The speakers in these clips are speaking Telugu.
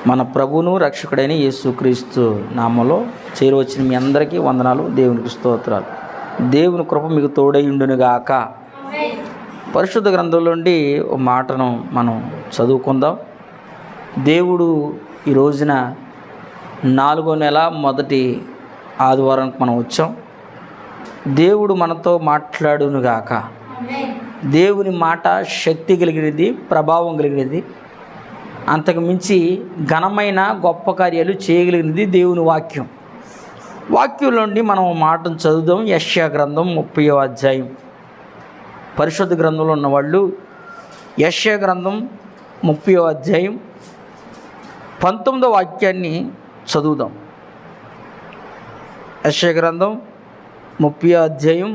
మన ప్రభువును రక్షకుడైన యేసుక్రీస్తు నామములో చేరువచ్చిన మీ అందరికీ వందనాలు. దేవునికి స్తోత్రాలు. దేవుని కృప మీకు తోడైయుండునుగాక. పరిశుద్ధ గ్రంథంలో నుండి ఒక మాటను మనం చదువుకుందాం. దేవుడు ఈ రోజున 4వ నెల మొదటి ఆదివారానికి మనం వచ్చాం. దేవుడు మనతో మాట్లాడునుగాక. దేవుని మాట శక్తి కలిగినది, ప్రభావం కలిగినది, అంతకు మించి ఘనమైన గొప్ప కార్యాలు చేయగలిగినది దేవుని వాక్యం. వాక్యంలో నుండి మనం మాటను చదువుదాం. యెషయా గ్రంథం 30వ అధ్యాయం. పరిశుద్ధ గ్రంథంలో ఉన్నవాళ్ళు యెషయా గ్రంథం 30వ అధ్యాయం 19వ వాక్యాన్ని చదువుదాం. యెషయా గ్రంథం 30వ అధ్యాయం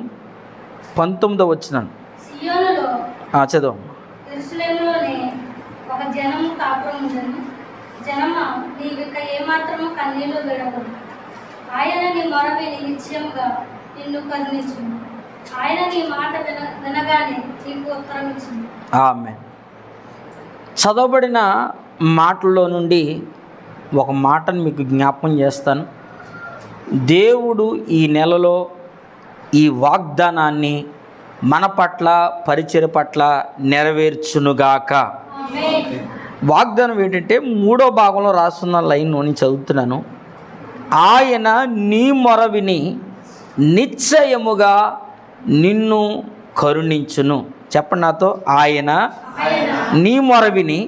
19వ వచనం చదువు. ఒక జనము కాపురముందని జనమా నీవిక ఏమాత్రము కన్నీళ్లు విడవదు. ఆయన నీ మొర విని నిశ్చయముగా నిన్ను కరుణించును. ఆయన నీ మాట వినగానే నీకు ఉత్తరం ఇచ్చును. ఆమేన్. చదవబడిన మాటల్లో నుండి ఒక మాటను మీకు జ్ఞాపకం చేస్తాను. దేవుడు ఈ నెలలో ఈ వాగ్దానాన్ని మన పట్ల, పరిచర్య పట్ల నెరవేర్చునుగాక. వాగ్దానం ఏంటంటే 3వ భాగంలో రాస్తున్న లైన్ నేను చదువుతున్నాను. ఆయన నీ మొర విని నిశ్చయముగా నిన్ను కరుణించును. చెప్పండి నాతో, ఆయన నీ మొర విని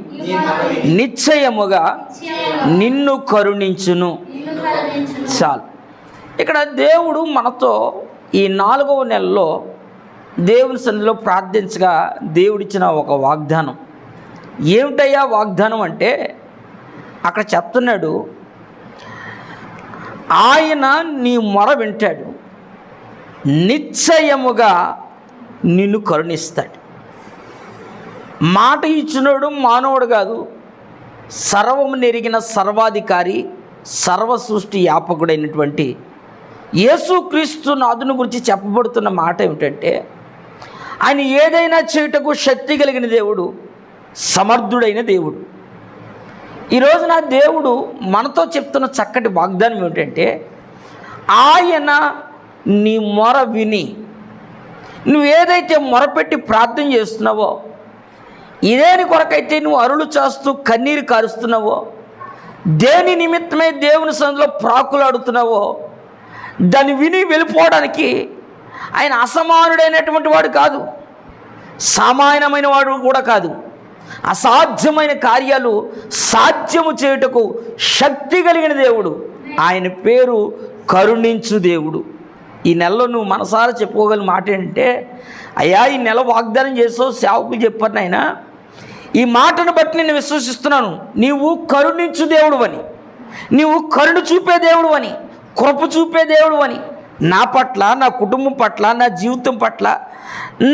నిశ్చయముగా నిన్ను కరుణించును. చాలు. ఇక్కడ దేవుడు మనతో ఈ 4వ నెలలో దేవుని సన్నిధిలో ప్రార్థించగా దేవుడిచ్చిన ఒక వాగ్దానం. ఏమిటయ్యా వాగ్దానం అంటే అక్కడ చెప్తున్నాడు, ఆయన నీ మొర వింటాడు, నిశ్చయముగా నిన్ను కరుణిస్తాడు. మాట ఇచ్చినోడు మానవుడు కాదు, సర్వము నెరిగిన సర్వాధికారి, సర్వ సృష్టి వ్యాపకుడైనటువంటి యేసుక్రీస్తు నాథుని గురించి చెప్పబడుతున్న మాట ఏమిటంటే, ఆయన ఏదైనా చేయుటకు శక్తి కలిగిన దేవుడు, సమర్థుడైన దేవుడు. ఈరోజు నా దేవుడు మనతో చెప్తున్న చక్కటి వాగ్దానం ఏమిటంటే, ఆయన నీ మొర విని, నువ్వు ఏదైతే మొరపెట్టి ప్రార్థన చేస్తున్నావో, ఇదేని కొరకైతే నువ్వు అరులు చేస్తూ కన్నీరు కారుస్తున్నావో, దేని నిమిత్తమై దేవుని సన్నిధిలో ప్రాకులాడుతున్నావో, దాన్ని విని వెళ్ళిపోవడానికి ఆయన అసమానుడైనటువంటి వాడు కాదు, సామాన్యమైన వాడు కూడా కాదు. అసాధ్యమైన కార్యాలు సాధ్యము చేయుటకు శక్తి కలిగిన దేవుడు. ఆయన పేరు కరుణించు దేవుడు. ఈ నెలలో నువ్వు మనసారా చెప్పుకోగలిగిన మాట ఏంటంటే, అయ్యా ఈ నెల వాగ్దానం చేసావు, సేవకులు చెప్పారు నాయన, ఈ మాటను బట్టి నేను విశ్వసిస్తున్నాను, నీవు కరుణించు దేవుడు అని, నీవు కరుణ చూపే దేవుడు అని, కృప చూపే దేవుడు అని, నా పట్ల, నా కుటుంబం పట్ల, నా జీవితం పట్ల,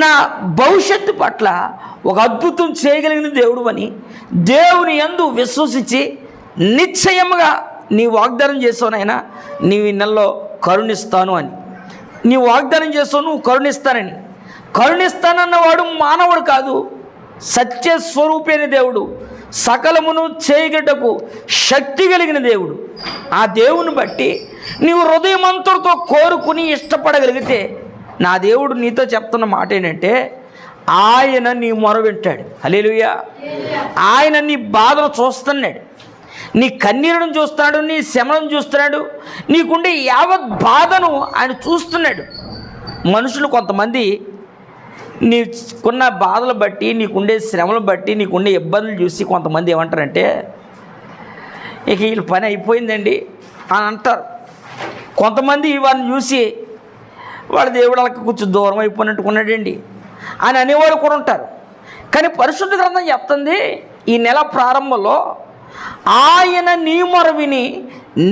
నా భవిష్యత్తు పట్ల ఒక అద్భుతం చేయగలిగిన దేవుడు అని దేవుని యందు విశ్వసించి నిశ్చయముగా నీ వాగ్దానం చేసావునైనా నీవు ఈ నెలలో కరుణిస్తాను అని, నీ వాగ్దానం చేసావు, నువ్వు కరుణిస్తానని. కరుణిస్తానన్నవాడు మానవుడు కాదు, సత్య స్వరూపైన దేవుడు, సకలమును చేయగటకు శక్తి కలిగిన దేవుడు. ఆ దేవుని బట్టి నీవు హృదయమంతటితో కోరుకుని ఇష్టపడగలిగితే, నా దేవుడు నీతో చెప్తున్న మాట ఏంటంటే, ఆయన నీ మొర వింటాడు. హల్లెలూయా. ఆయన నీ బాధను చూస్తున్నాడు, నీ కన్నీరును చూస్తున్నాడు, నీ శ్రమను చూస్తున్నాడు, నీకుండే యావత్ బాధను ఆయన చూస్తున్నాడు. మనుషులు కొంతమంది నీకున్న బాధలు బట్టి, నీకుండే శ్రమలు బట్టి, నీకుండే ఇబ్బందులు చూసి కొంతమంది ఏమంటారంటే, ఇక వీళ్ళ పని అయిపోయిందండి అని అంటారు. కొంతమంది వారిని చూసి వాళ్ళ దేవుడు వాళ్ళకి కొంచెం దూరం అయిపోయినట్టుకున్నాడండి అని అనేవారు కూడా ఉంటారు. కానీ పరిశుద్ధ గ్రంథం చెప్తుంది, ఈ నెల ప్రారంభంలో ఆయన నీ మొర విని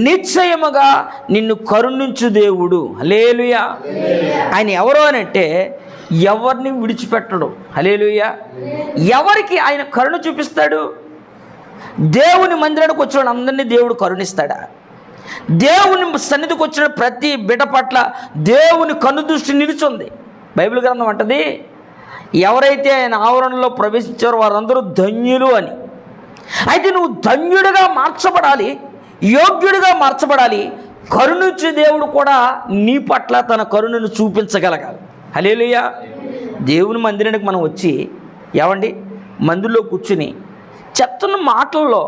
నిశ్చయముగా నిన్ను కరుణించు దేవుడు. హల్లెలూయా. ఆయన ఎవరు అని అంటే, ఎవరిని విడిచిపెట్టడు. హల్లెలూయా. ఎవరికి ఆయన కరుణ చూపిస్తాడు? దేవుని మందిరానికి వచ్చిన అందరినీ దేవుడు కరుణిస్తాడా? దేవుని సన్నిధికి వచ్చిన ప్రతి బిడ్డ పట్ల దేవుని కన్నుదృష్టి నిలుచుంది. బైబిల్ గ్రంథం అంటది, ఎవరైతే ఆయన ఆవరణలో ప్రవేశించారో వారందరూ ధన్యులు అని. అయితే నువ్వు ధన్యుడిగా మార్చబడాలి, యోగ్యుడిగా మార్చబడాలి. కరుణించే దేవుడు కూడా నీ పట్ల తన కరుణను చూపించగలగాలి. హల్లెలూయా. దేవుని మందిరానికి మనం వచ్చి ఏమండి మందిరంలో కూర్చుని చెప్తున్న మాటల్లో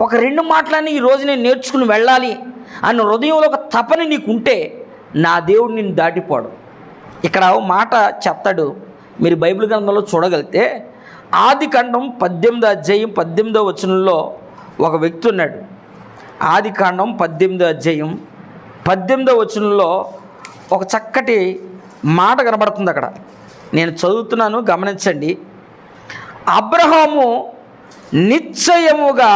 ఒక 2 మాటలని ఈరోజు నేను నేర్చుకుని వెళ్ళాలి అన్న హృదయంలో ఒక తపన నీకుంటే నా దేవుడు నిన్ను దాటిపోడు. ఇక్కడ మాట చెప్తాడు, మీరు బైబిల్ గ్రంథంలో చూడగలిగితే ఆదికాండం 18వ అధ్యాయం 18వ వచనంలో ఒక వ్యక్తి ఉన్నాడు. ఆదికాండం 18వ అధ్యాయం 18వ వచనంలో ఒక చక్కటి మాట కనబడుతుంది. అక్కడ నేను చదువుతున్నాను, గమనించండి. అబ్రహాము నిశ్చయముగా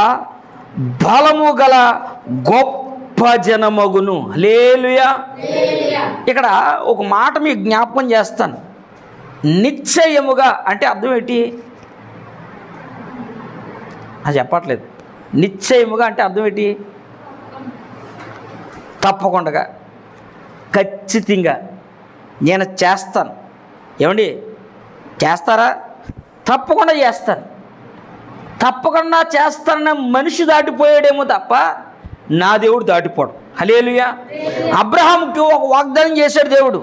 బలము గల గొప్ప జనమగును. హల్లెలూయా. ఇక్కడ ఒక మాట మీకు జ్ఞాపకం చేస్తాను. నిశ్చయముగా అంటే అర్థం ఏంటి? అది చెప్పట్లేదు. నిశ్చయముగా అంటే అర్థం ఏంటి? తప్పకుండా, ఖచ్చితంగా నేను చేస్తాను. ఏమండి చేస్తారా? తప్పకుండా చేస్తాను. తప్పకుండా చేస్తానన్న మనిషి దాటిపోయాడేమో తప్ప నా దేవుడు దాటిపోడు. హల్లెలూయా. అబ్రహాముకి ఒక వాగ్దానం చేశాడు దేవుడు.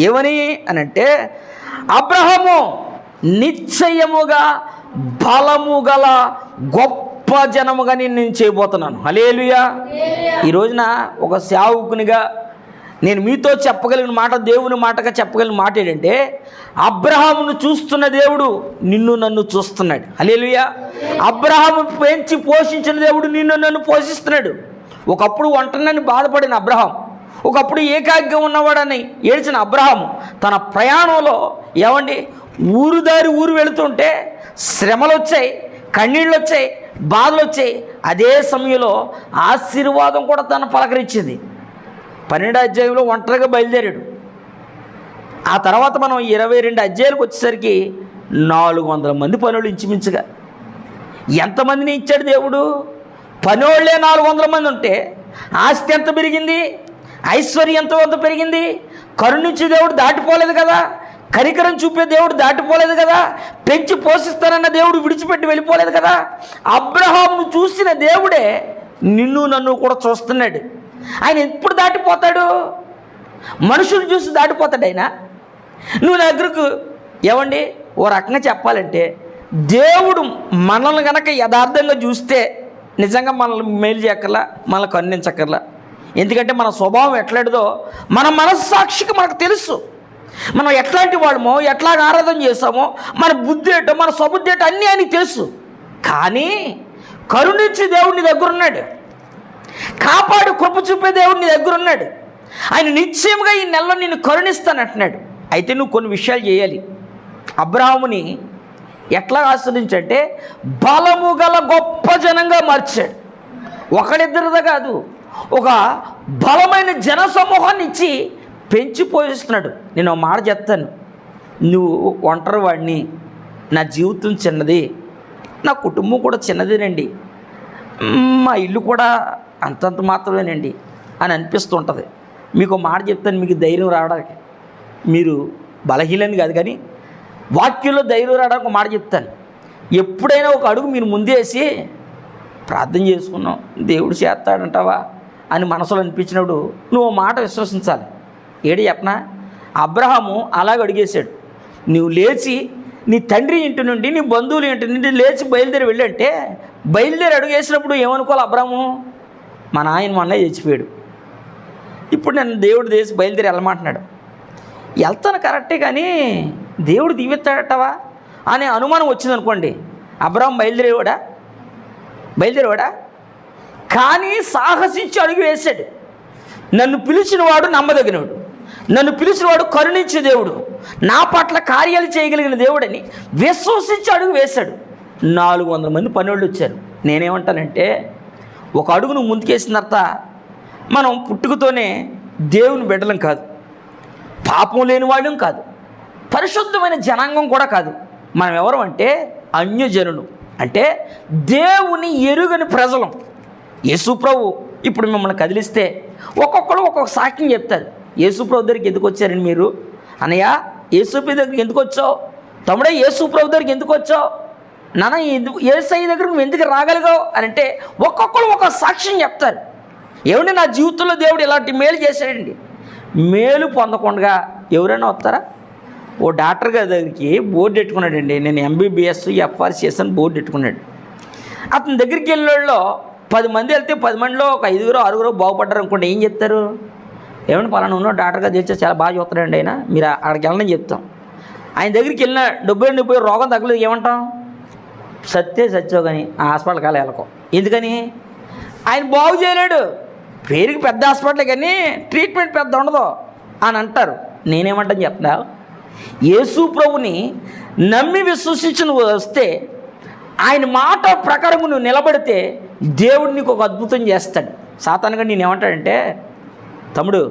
ఏమని అనంటే, అబ్రహాము నిశ్చయముగా బలము గల గొప్ప జనముగా నేను చేయబోతున్నాను. హల్లెలూయా. ఈ రోజున ఒక సేవకునిగా నేను మీతో చెప్పగలిగిన మాట, దేవుని మాటగా చెప్పగలిగిన మాట ఏంటంటే, అబ్రహామును చూస్తున్న దేవుడు నిన్ను నన్ను చూస్తున్నాడు. హల్లెలూయా. అబ్రహాము పెంచి పోషించిన దేవుడు నిన్ను నన్ను పోషిస్తున్నాడు. ఒకప్పుడు ఒంటరిని బాధపడిన అబ్రహాం, ఒకప్పుడు ఏకాగ్గా ఉన్నవాడని ఏడ్చిన అబ్రహాము తన ప్రయాణంలో ఏమండి ఊరు వెళుతుంటే శ్రమలు వచ్చాయి, కన్నీళ్ళు వచ్చాయి, బాధలు వచ్చాయి. అదే సమయంలో ఆశీర్వాదం కూడా తను పలకరించింది. 12వ అధ్యాయంలో ఒంటరిగా బయలుదేరాడు. ఆ తర్వాత మనం 22 అధ్యాయాలకు వచ్చేసరికి 400 మంది పనులు ఇంచుమించుగా. ఎంతమందిని ఇచ్చాడు దేవుడు? పనోళ్లే 400 మంది ఉంటే ఆస్తి ఎంత పెరిగింది, ఐశ్వర్యం ఎంత పెరిగింది. కరుణించే దేవుడు దాటిపోలేదు కదా, కనికరం చూపే దేవుడు దాటిపోలేదు కదా, పెంచి పోషిస్తానన్న దేవుడు విడిచిపెట్టి వెళ్ళిపోలేదు కదా. అబ్రహామును చూసిన దేవుడే నిన్ను నన్ను కూడా చూస్తున్నాడు. ఆయన ఎప్పుడు దాటిపోతాడు? మనుషులు చూసి దాటిపోతాడు ఆయన. నువ్వు నా దగ్గరకు ఏమండి ఓ రకంగా చెప్పాలంటే, దేవుడు మనల్ని కనుక యథార్థంగా చూస్తే నిజంగా మనల్ని మేలు చేయక్కర్లా, మనల్ని కరుణించక్కర్లా. ఎందుకంటే మన స్వభావం ఎట్లాంటిదో మన మనస్సాక్షికి మనకు తెలుసు. మనం ఎట్లాంటి వాడమో, ఎట్లాగ ఆరాధన చేస్తామో, మన బుద్ధి ఏంటో, మన స్వబుద్ధి ఏంటో అన్నీ ఆయనకి తెలుసు. కానీ కరుణించే దేవుడు నీ దగ్గర ఉన్నాడు, కాపాడు కృప చూపే దేవుడు నీ దగ్గర ఉన్నాడు. ఆయన నిశ్చయంగా ఈ నెలలో నిన్ను కరుణిస్తానంటున్నాడు. అయితే నువ్వు కొన్ని విషయాలు చేయాలి. అబ్రహాముని ఎట్లా ఆస్వాదించంటే బలము గల గొప్ప జనంగా మార్చాడు. ఒకడిద్దరిదా కాదు, ఒక బలమైన జన సమూహాన్ని ఇచ్చి పెంచి పోషిస్తున్నాడు. నేను ఒక మాట చెప్తాను, నువ్వు ఒంటరి వాడిని, నా జీవితం చిన్నది, నా కుటుంబం కూడా చిన్నదేనండి, మా ఇల్లు కూడా అంతంత మాత్రమేనండి అని అనిపిస్తుంటుంది. మీకు మాట చెప్తాను, మీకు ధైర్యం రావడానికి. మీరు బలహీనని కాదు కానీ వాక్యంలో ధైర్యం రావడానికి ఒక మాట చెప్తాను. ఎప్పుడైనా ఒక అడుగు మీరు ముందేసి ప్రార్థన చేసుకున్నాం, దేవుడు చేస్తాడంటావా అని మనసులో అనిపించినప్పుడు నువ్వు మాట విశ్వసించాలి. ఏడు చెప్పనా? అబ్రహాము అలాగ అడిగేశాడు. నువ్వు లేచి నీ తండ్రి ఇంటి నుండి, నీ బంధువుల ఇంటి నుండి లేచి బయలుదేరి వెళ్ళంటే, బయలుదేరి అడుగేసినప్పుడు ఏమనుకోవాలి అబ్రహాము? మా నాయన మొన్న చచ్చిపోయాడు, ఇప్పుడు నేను దేవుడు దేశం బయలుదేరి వెళ్ళమంటున్నాడు. వెళ్తాను కరెక్టే కానీ దేవుడు దీవిస్తాడటవా అనే అనుమానం వచ్చిందనుకోండి, అబ్రహాం బయలుదేరేవాడా? కానీ సాహసించి అడుగు వేశాడు. నన్ను పిలిచినవాడు నమ్మదగినవాడు, నన్ను పిలిచినవాడు కరుణించే దేవుడు, నా పట్ల కార్యాలు చేయగలిగిన దేవుడని విశ్వసించి అడుగు వేశాడు. 400 మంది పనోళ్ళు వచ్చారు. నేనేమంటానంటే, ఒక అడుగు నువ్వు ముందుకేసిన తర్వాత మనం పుట్టుకతోనే దేవుని బిడ్డలం కాదు, పాపం లేని వాళ్ళం కాదు, పరిశుద్ధమైన జనాంగం కూడా కాదు. మనం ఎవరు అంటే అన్యజనులు, అంటే దేవుని ఎరుగని ప్రజలం. యేసుప్రభు ఇప్పుడు మిమ్మల్ని కదిలిస్తే ఒక్కొక్కరు ఒక్కొక్క సాక్ష్యం చెప్తారు. యేసుప్రభు దగ్గరికి ఎందుకు వచ్చారండి మీరు? అన్నయ్య యేసుప్రభు దగ్గరికి ఎందుకు వచ్చావు? తమ్ముడే యేసుప్రభు దగ్గరికి ఎందుకు వచ్చావు? నాన్న యేసయ్య దగ్గర నువ్వు ఎందుకు రాగలిగావు అని అంటే ఒక్కొక్కరు ఒక్కొక్క సాక్ష్యం చెప్తారు. ఏమండి నా జీవితంలో దేవుడు ఇలాంటి మేలు చేశాడండి. మేలు పొందకుండా ఎవరైనా వస్తారా? ఓ డాక్టర్ గారి దగ్గరికి బోర్డు పెట్టుకున్నాడండి, నేను ఎంబీబీఎస్ ఎఫ్ఆర్సిఎస్ అని బోర్డు పెట్టుకున్నాడు. అతని దగ్గరికి వెళ్ళేవాళ్ళు 10 మంది వెళ్తే 10 మందిలో ఒక 5 6 బాగుపడ్డారు అనుకోండి. ఏం చెప్తారు? ఏమంటే పలానా ఉన్న డాక్టర్ గారు తెచ్చా చాలా బాగా చూస్తాడండి ఆయన, మీరు అక్కడికి వెళ్ళని చెప్తాం. ఆయన దగ్గరికి వెళ్ళిన డబ్బు పోయి రోగం తగ్గలేదు ఏమంటాం? సత్యో కానీ ఆ హాస్పిటల్కి వెళ్ళకం. ఎందుకని? ఆయన బాగు చేయలేడు. పేరుకి పెద్ద హాస్పిటల్ కానీ ట్రీట్మెంట్ పెద్ద ఉండదు అని అంటారు. నేనేమంటాను చెప్తా, యేసు ప్రభుని నమ్మి విశ్వసించి నువ్వు వస్తే, ఆయన మాట ప్రకారం నువ్వు నిలబడితే దేవుడు నీకు ఒక అద్భుతం చేస్తాడు. సాతానుగా నేనేమంటాడంటే, తమ్ముడు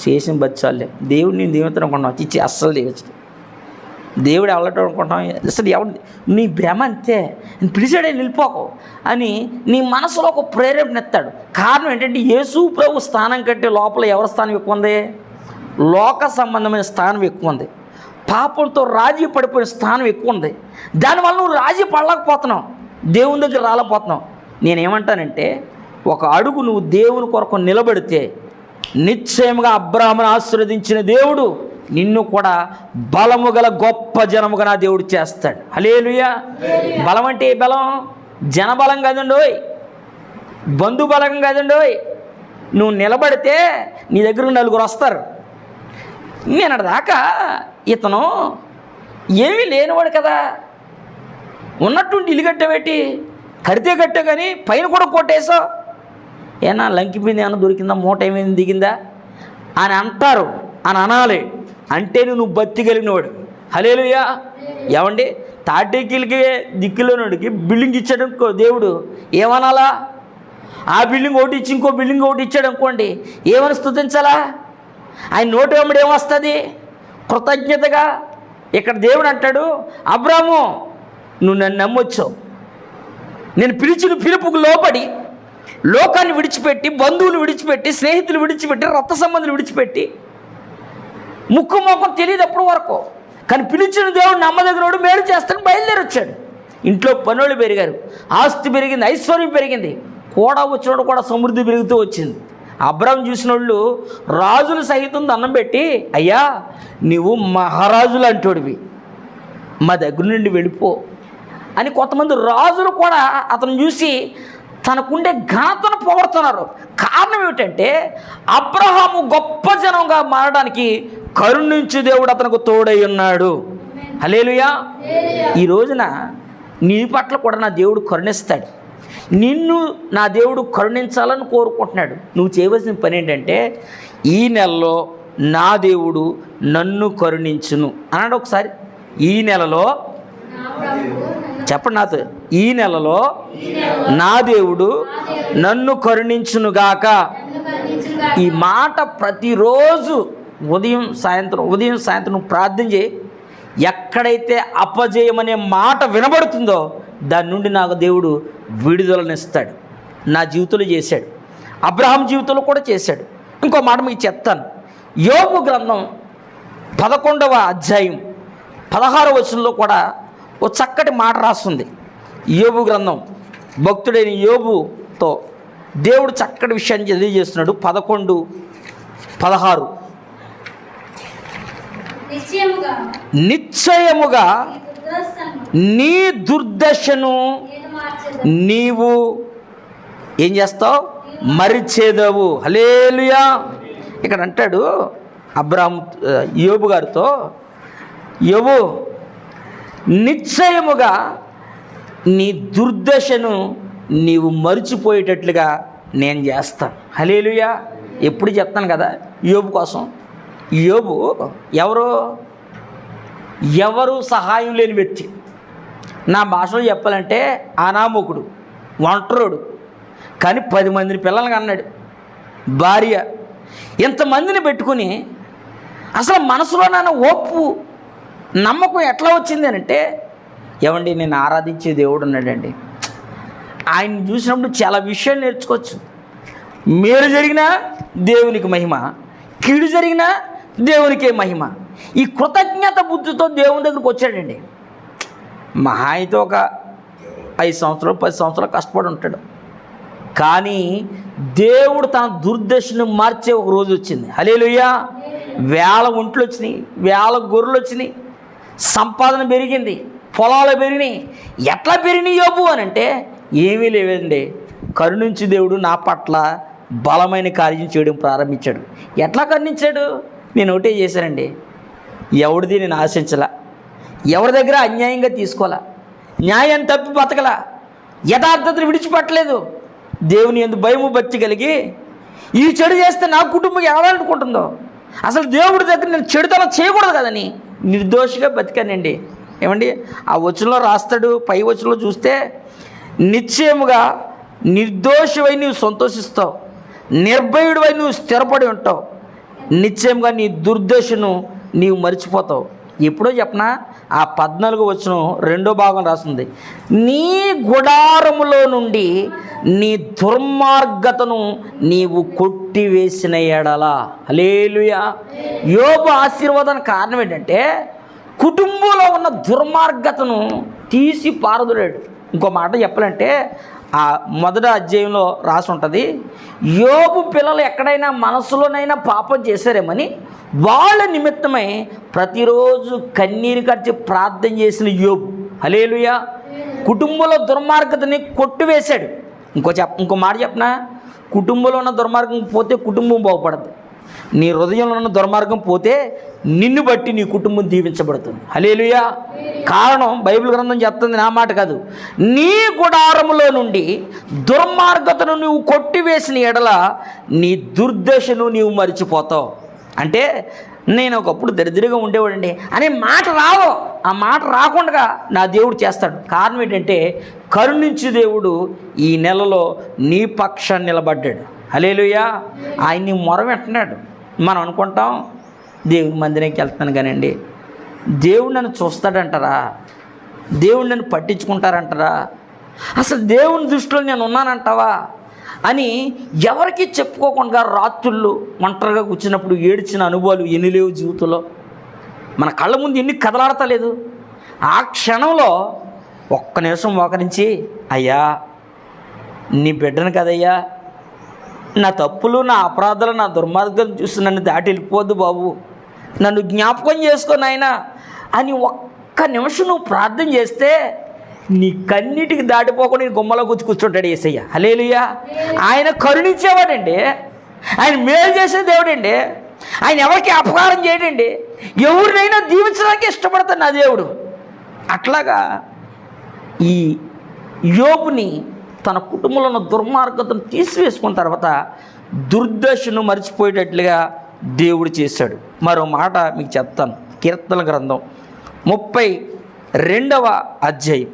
చేసిన బచ్చాలే, దేవుడు నేను దేవుతాను అనుకుంటున్నావు, చిచ్చి అస్సలు దేవుడు దేవుడు వెళ్ళటం అనుకుంటాం. అసలు ఎవడు నీ భ్రమ అంతే, పిలిచాడే నిలిపోకు అని నీ మనసులో ఒక ప్రేరేపణ ఎత్తాడు. కారణం ఏంటంటే యేసు ప్రభు స్థానం కంటే లోపల ఎవరి స్థానం ఎక్కువ ఉంది? లోక సంబంధమైన స్థానం ఎక్కువ ఉంది. పాపంతో రాజీ పడిపోయిన స్థానం ఎక్కువ ఉంది. దానివల్ల నువ్వు రాజీ పడలేకపోతున్నావు, దేవుని దగ్గర రాలేకపోతున్నావు. నేనేమంటానంటే, ఒక అడుగు నువ్వు దేవుని కొరకు నిలబడితే నిశ్చయంగా అబ్రాహామును ఆశీర్వదించిన దేవుడు నిన్ను కూడా బలము గల గొప్ప జనముగా నా దేవుడు చేస్తాడు. హల్లెలూయా. బలం అంటే ఏ బలం? జనబలం కాదండోయ్, బంధు బలం కాదండోయ్. నువ్వు నిలబడితే నీ దగ్గరకు 4 వస్తారు. నేను దాకా ఇతను ఏమీ లేనివాడు కదా, ఉన్నట్టుండి ఇల్లు కట్టబెట్టి కడితే కట్టే కానీ పైన కూడా కొట్టేసావు, ఏనా లంకిపోయింది, ఏమన్నా దొరికిందా, మూట ఏమైంది దిగిందా అని అంటారు. అని అనాలి అంటే నువ్వు బతి కలిగినవాడు. హల్లెలూయా. ఏమండి తాటేకీలకి దిక్కులోనుడికి బిల్డింగ్ ఇచ్చాడు అనుకో దేవుడు, ఏమనాలా? ఆ బిల్డింగ్ ఒకటి ఇచ్చి ఇంకో బిల్డింగ్ ఒకటి ఇచ్చాడు అనుకోండి, ఏమని స్తుతించాలా? ఆయన నోటి వెంబడి ఏమొస్తుంది? కృతజ్ఞతగా. ఇక్కడ దేవుడు అంటాడు, అబ్రాహాము నువ్వు నన్ను నమ్మొచ్చావు, నేను పిలిచిన పిలుపుకు లోపడి లోకాన్ని విడిచిపెట్టి, బంధువులు విడిచిపెట్టి, స్నేహితులు విడిచిపెట్టి, రక్త సంబంధులు విడిచిపెట్టి, ముక్కు మొక్కం తెలియదు ఎప్పటి వరకు, కానీ పిలిచిన దేవుడు నమ్మదగినోడు మేలు చేస్తాను బయలుదేరి వచ్చాడు. ఇంట్లో పనులు పెరిగారు, ఆస్తి పెరిగింది, ఐశ్వర్యం పెరిగింది, కూడా వచ్చినోడు కూడా సమృద్ధి పెరుగుతూ వచ్చింది. అబ్రాహాము చూసిన వాళ్ళు రాజులు సహితం దండం పెట్టి, అయ్యా నువ్వు మహారాజులు అంటోడివి, మా దగ్గర నుండి వెళ్ళిపో అని కొంతమంది రాజులు కూడా అతను చూసి తనకుండే ఘనతను పొగడుతున్నారు. కారణం ఏమిటంటే అబ్రహాము గొప్ప జనంగా మారడానికి కరుణించు దేవుడు అతనికి తోడై ఉన్నాడు. హల్లెలూయా. ఈ రోజున నీ పట్ల కూడా నా దేవుడు కరుణిస్తాడు. నిన్ను నా దేవుడు కరుణించాలని కోరుకుంటున్నాడు. నువ్వు చేయవలసిన పని ఏంటంటే, ఈ నెలలో నా దేవుడు నన్ను కరుణించును అన్నాడు. ఒకసారి ఈ నెలలో చెప్పండి నాతో, ఈ నెలలో నా దేవుడు నన్ను కరుణించునుగాక. ఈ మాట ప్రతిరోజు ఉదయం సాయంత్రం నువ్వు ప్రార్థన చేయి. ఎక్కడైతే అపజయమనే మాట వినబడుతుందో దాని నుండి నాకు దేవుడు విడుదలనిస్తాడు. నా జీవితంలో చేశాడు, అబ్రహాం జీవితంలో కూడా చేశాడు. ఇంకో మాట మీకు చెప్తాను. యోబు గ్రంథం 11వ అధ్యాయం 16వ వచనంలో కూడా ఓ చక్కటి మాట రాస్తుంది. యోబు గ్రంథం, భక్తుడైన యోబుతో దేవుడు చక్కటి విషయాన్ని తెలియజేస్తున్నాడు. 11:16 నిశ్చయముగా నీ దుర్దశను నీవు ఏం చేస్తావు? మరిచేదవు. హల్లెలూయా. ఇక్కడ అంటాడు అబ్రాహాము యోబు గారితో, యోబు నిశ్చయముగా నీ దుర్దశను నీవు మరిచిపోయేటట్లుగా నేను చేస్తాను. హల్లెలూయా. ఎప్పుడు చెప్తాను కదా యోబు కోసం. యోబు ఎవరు సహాయం లేని వ్యక్తి. నా భాషలో చెప్పాలంటే అనామకుడు, ఒంటరుడు, కానీ 10 మందిని పిల్లల్ని అన్నాడు, భార్య, ఇంతమందిని పెట్టుకుని అసలు మనసులో నాన్న ఓపు నమ్మకం ఎట్లా వచ్చింది అంటే, ఏమండి నేను ఆరాధించే దేవుడు ఉన్నాడండి, ఆయన చూసినప్పుడు చాలా విషయాలు నేర్చుకోవచ్చు. మేలు జరిగినా దేవునికి మహిమ, కీడు జరిగినా దేవునికే మహిమ. ఈ కృతజ్ఞత బుద్ధితో దేవుని దగ్గరికి వచ్చాడండి. మహా అయితే ఒక 5 సంవత్సరాలు 10 సంవత్సరాలు కష్టపడి ఉంటాడు. కానీ దేవుడు తన దుర్దశను మార్చే ఒక రోజు వచ్చింది. హల్లెలూయా. వేల ఒంట్లు వచ్చినాయి, వేల గొర్రెలు వచ్చినాయి, సంపాదన పెరిగింది, పొలాలు పెరిగినాయి. ఎట్లా పెరిగినాయి యోబు అని అంటే ఏమీ లేవండి. కరుణించి దేవుడు నా పట్ల బలమైన కార్యం చేయడం ప్రారంభించాడు. ఎట్లా కరుణించాడు? నేను ఒకటే చేశానండి, ఎవరిది నేను ఆశించలా, ఎవరి దగ్గర అన్యాయంగా తీసుకోవాలా, న్యాయం తప్పి బతకలా, యథార్థతను విడిచిపెట్టలేదు. దేవుని యందు భయము భక్తి కలిగి ఈ చెడు చేస్తే నా కుటుంబం ఎలా అనుకుంటుందో, అసలు దేవుడి దగ్గర నేను చెడుతనం చేయకూడదు కదని నిర్దోషిగా బతికానండి. ఏమండి ఆ వచనంలో రాస్తాడు, పై వచనంలో చూస్తే నిశ్చయముగా నిర్దోషివై నీవు సంతోషిస్తావు, నిర్భయుడివై నువ్వు స్థిరపడి ఉంటావు, నిశ్చయంగా నీ దుర్దశను నీవు మర్చిపోతావు. ఎప్పుడో చెప్పనా, ఆ 14వ వచనం 2వ భాగం రాస్తుంది, నీ గుడారములో నుండి నీ దుర్మార్గతను నీవు కొట్టివేసిన ఎడలా. హల్లెలూయా. యోబు ఆశీర్వాదానికి కారణం ఏంటంటే కుటుంబంలో ఉన్న దుర్మార్గతను తీసి పారదోలాడు. ఇంకో మాట చెప్పాలంటే ఆ మొదటి అధ్యాయంలో రాసి ఉంటుంది, యోబు పిల్లలు ఎక్కడైనా మనసులోనైనా పాపం చేశారేమని వాళ్ళ నిమిత్తమై ప్రతిరోజు కన్నీరు కార్చి ప్రార్థన చేసిన యోబు. హల్లెలూయా. కుటుంబంలో దుర్మార్గతని కొట్టివేశాడు. ఇంకో మాట చెప్పనా, కుటుంబంలో ఉన్న దుర్మార్గం పోతే కుటుంబం బాగుపడదు, నీ హృదయంలో ఉన్న దుర్మార్గం పోతే నిన్ను బట్టి నీ కుటుంబం దీవించబడుతుంది. హల్లెలూయా. కారణం బైబిల్ గ్రంథం చెప్తుంది, నా మాట కాదు. నీ గుడారములో నుండి దుర్మార్గతను నువ్వు కొట్టివేసిన ఎడల నీ దుర్దశను నీవు మరిచిపోతావు. అంటే నేను ఒకప్పుడు దరిద్రంగా ఉండేవాడండి అనే మాట రావు. ఆ మాట రాకుండా నా దేవుడు చేస్తాడు. కారణం ఏంటంటే కరుణించి దేవుడు ఈ నెలలో నీ పక్షాన్ని నిలబడ్డాడు. హల్లెలూయా. ఆయన్ని మొరపెట్టినాడు. మనం అనుకుంటాం దేవుని మందిరానికి వెళ్తాను కానండి, దేవుడు నన్ను చూస్తాడంటారా, దేవుడు నన్ను పట్టించుకుంటారంటారా, అసలు దేవుని దృష్టిలో నేను ఉన్నానంటావా అని ఎవరికి చెప్పుకోకుండా రాత్రుళ్ళు ఒంటరిగా కూర్చున్నప్పుడు ఏడ్చిన అనుభవాలు ఎన్ని లేవు జీవితంలో. మన కళ్ళ ముందు ఎన్ని కదలాడతలేదు. ఆ క్షణంలో ఒక్క నిమిషం మోకరించి, అయ్యా నీ బిడ్డను కదయ్యా, నా తప్పులు నా అపరాధాలు నా దుర్మార్గాలు చూసి నన్ను దాటి వెళ్ళిపోద్దు బాబు, నన్ను జ్ఞాపకం చేసుకొని ఆయన అని ఒక్క నిమిషం నువ్వు ప్రార్థన చేస్తే నీ కన్నిటికి దాటిపోకుండా నీ గుమ్మలో కూర్చుంటాడు యేసయ్య. హల్లెలూయా. ఆయన కరుణించేవాడండి, ఆయన మేలు చేసే దేవుడండి, ఆయన ఎవరికి అపకారం చేయడండి, ఎవరినైనా దీవించడానికి ఇష్టపడతాడు నా దేవుడు. అట్లాగా ఈ యోబుని తన కుటుంబంలో ఉన్న దుర్మార్గతను తీసివేసుకున్న తర్వాత దుర్దశను మర్చిపోయేటట్లుగా దేవుడు చేశాడు. మరో మాట మీకు చెప్తాను. కీర్తనల గ్రంథం 32వ అధ్యాయం,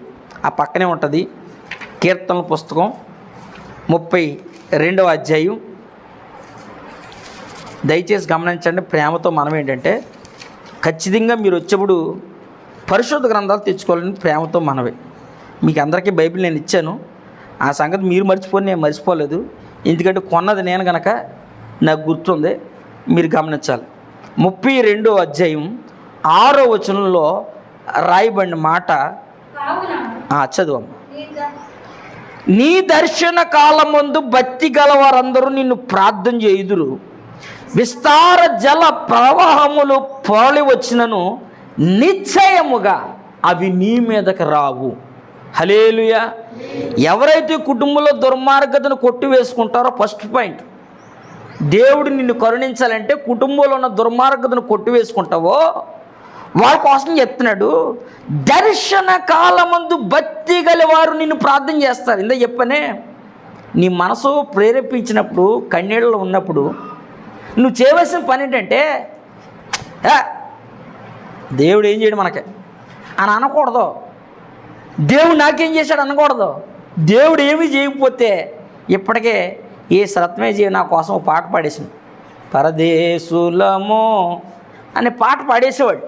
ఆ పక్కనే ఉంటుంది కీర్తనల పుస్తకం 32వ అధ్యాయం. దయచేసి గమనించండి. ప్రేమతో మనం ఏంటంటే ఖచ్చితంగా మీరు వచ్చేప్పుడు పరిశుద్ధ గ్రంథాలు తెచ్చుకోవాలని ప్రేమతో మనవే. మీకు అందరికీ బైబిల్ నేను ఇచ్చాను, ఆ సంగతి మీరు మర్చిపోయి నేను మర్చిపోలేదు. ఎందుకంటే కొన్నది నేను కనుక నాకు గుర్తుంది, మీరు గమనించాలి. 32వ అధ్యాయం 6వ వచనంలో రాయబడిన మాట చదువమ్మ. నీ దర్శన కాలమందు భక్తి గలవారందరూ నిన్ను ప్రార్థన చేయుదురు, విస్తార జల ప్రవాహములు పొరలి వచ్చినను నిశ్చయముగా అవి నీ మీదకి రావు. హల్లెలూయా. ఎవరైతే కుటుంబంలో దుర్మార్గతను కొట్టివేసుకుంటారో, ఫస్ట్ పాయింట్, దేవుడు నిన్ను కరుణించాలంటే కుటుంబంలో ఉన్న దుర్మార్గతను కొట్టివేసుకుంటావో వాళ్ళ కోసం చెప్తున్నాడు. దర్శన కాలమందు భక్తి గలవారు నిన్ను ప్రార్థన చేస్తారు. ఇందా చెప్పనే, నీ మనసు ప్రేరేపించినప్పుడు కన్నీళ్ళలో ఉన్నప్పుడు నువ్వు చేయవలసిన పని ఏంటంటే దేవుడు ఏం చేయడు మనకి అని అనకూడదు, దేవుడు నాకేం చేశాడు అనకూడదు. దేవుడు ఏమీ చేయకపోతే ఇప్పటికే ఏ సరత్మే జీవి నా కోసం ఒక పాట పాడేసింది, పరదేశులమో అనే పాట పాడేసేవాడు.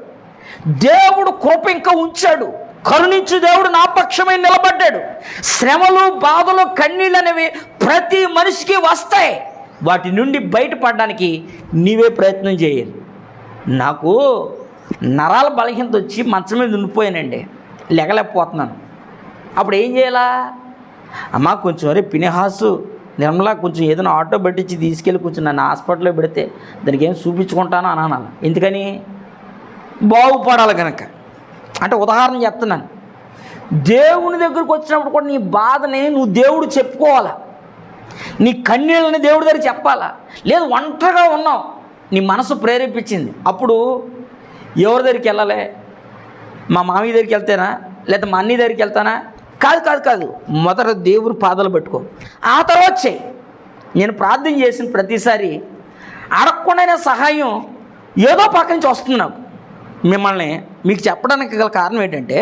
దేవుడు కృప ఇంకా ఉంచాడు, కరుణించు దేవుడు నా పక్షమై నిలబడ్డాడు. శ్రమలు బాధలు కన్నీళ్ళు అనేవి ప్రతి మనిషికి వస్తాయి, వాటి నుండి బయటపడడానికి నీవే ప్రయత్నం చేయాలి. నాకు నరాల బలహీనత వచ్చి మంచం మీద ఉండిపోయానండి. లెగలేకపోతున్నాను. అప్పుడు ఏం చేయాలా? అమ్మ కొంచెం అరే పినిహాసు నిర్మలా కొంచెం ఏదైనా ఆటో పట్టించి తీసుకెళ్ళి కొంచెం నన్ను హాస్పిటల్లో పెడితే దానికి ఏం చూపించుకుంటాను అని అనాలి. ఎందుకని? బాగుపడాలి కనుక. అంటే ఉదాహరణ చెప్తున్నాను. దేవుని దగ్గరకు వచ్చినప్పుడు కూడా నీ బాధని నువ్వు దేవుడు చెప్పుకోవాలా, నీ కన్నీళ్ళని దేవుడి దగ్గర చెప్పాలా. లేదు ఒంటరిగా ఉన్నావు, నీ మనసు ప్రేరేపించింది, అప్పుడు ఎవరి దగ్గరికి వెళ్ళాలి? మా మామయ్య దగ్గరికి వెళ్తేనా, లేదా మా అన్నయ్య దగ్గరికి వెళ్తానా? కాదు కాదు కాదు, మొదట దేవుని పాదాలు పెట్టుకో, ఆ తర్వాత చెయ్యి. నేను ప్రార్థన చేసిన ప్రతిసారి అడగకుండానే సహాయం ఏదో పక్క నుంచి వస్తుంది నాకు. మిమ్మల్ని మీకు చెప్పడానికి గల కారణం ఏంటంటే,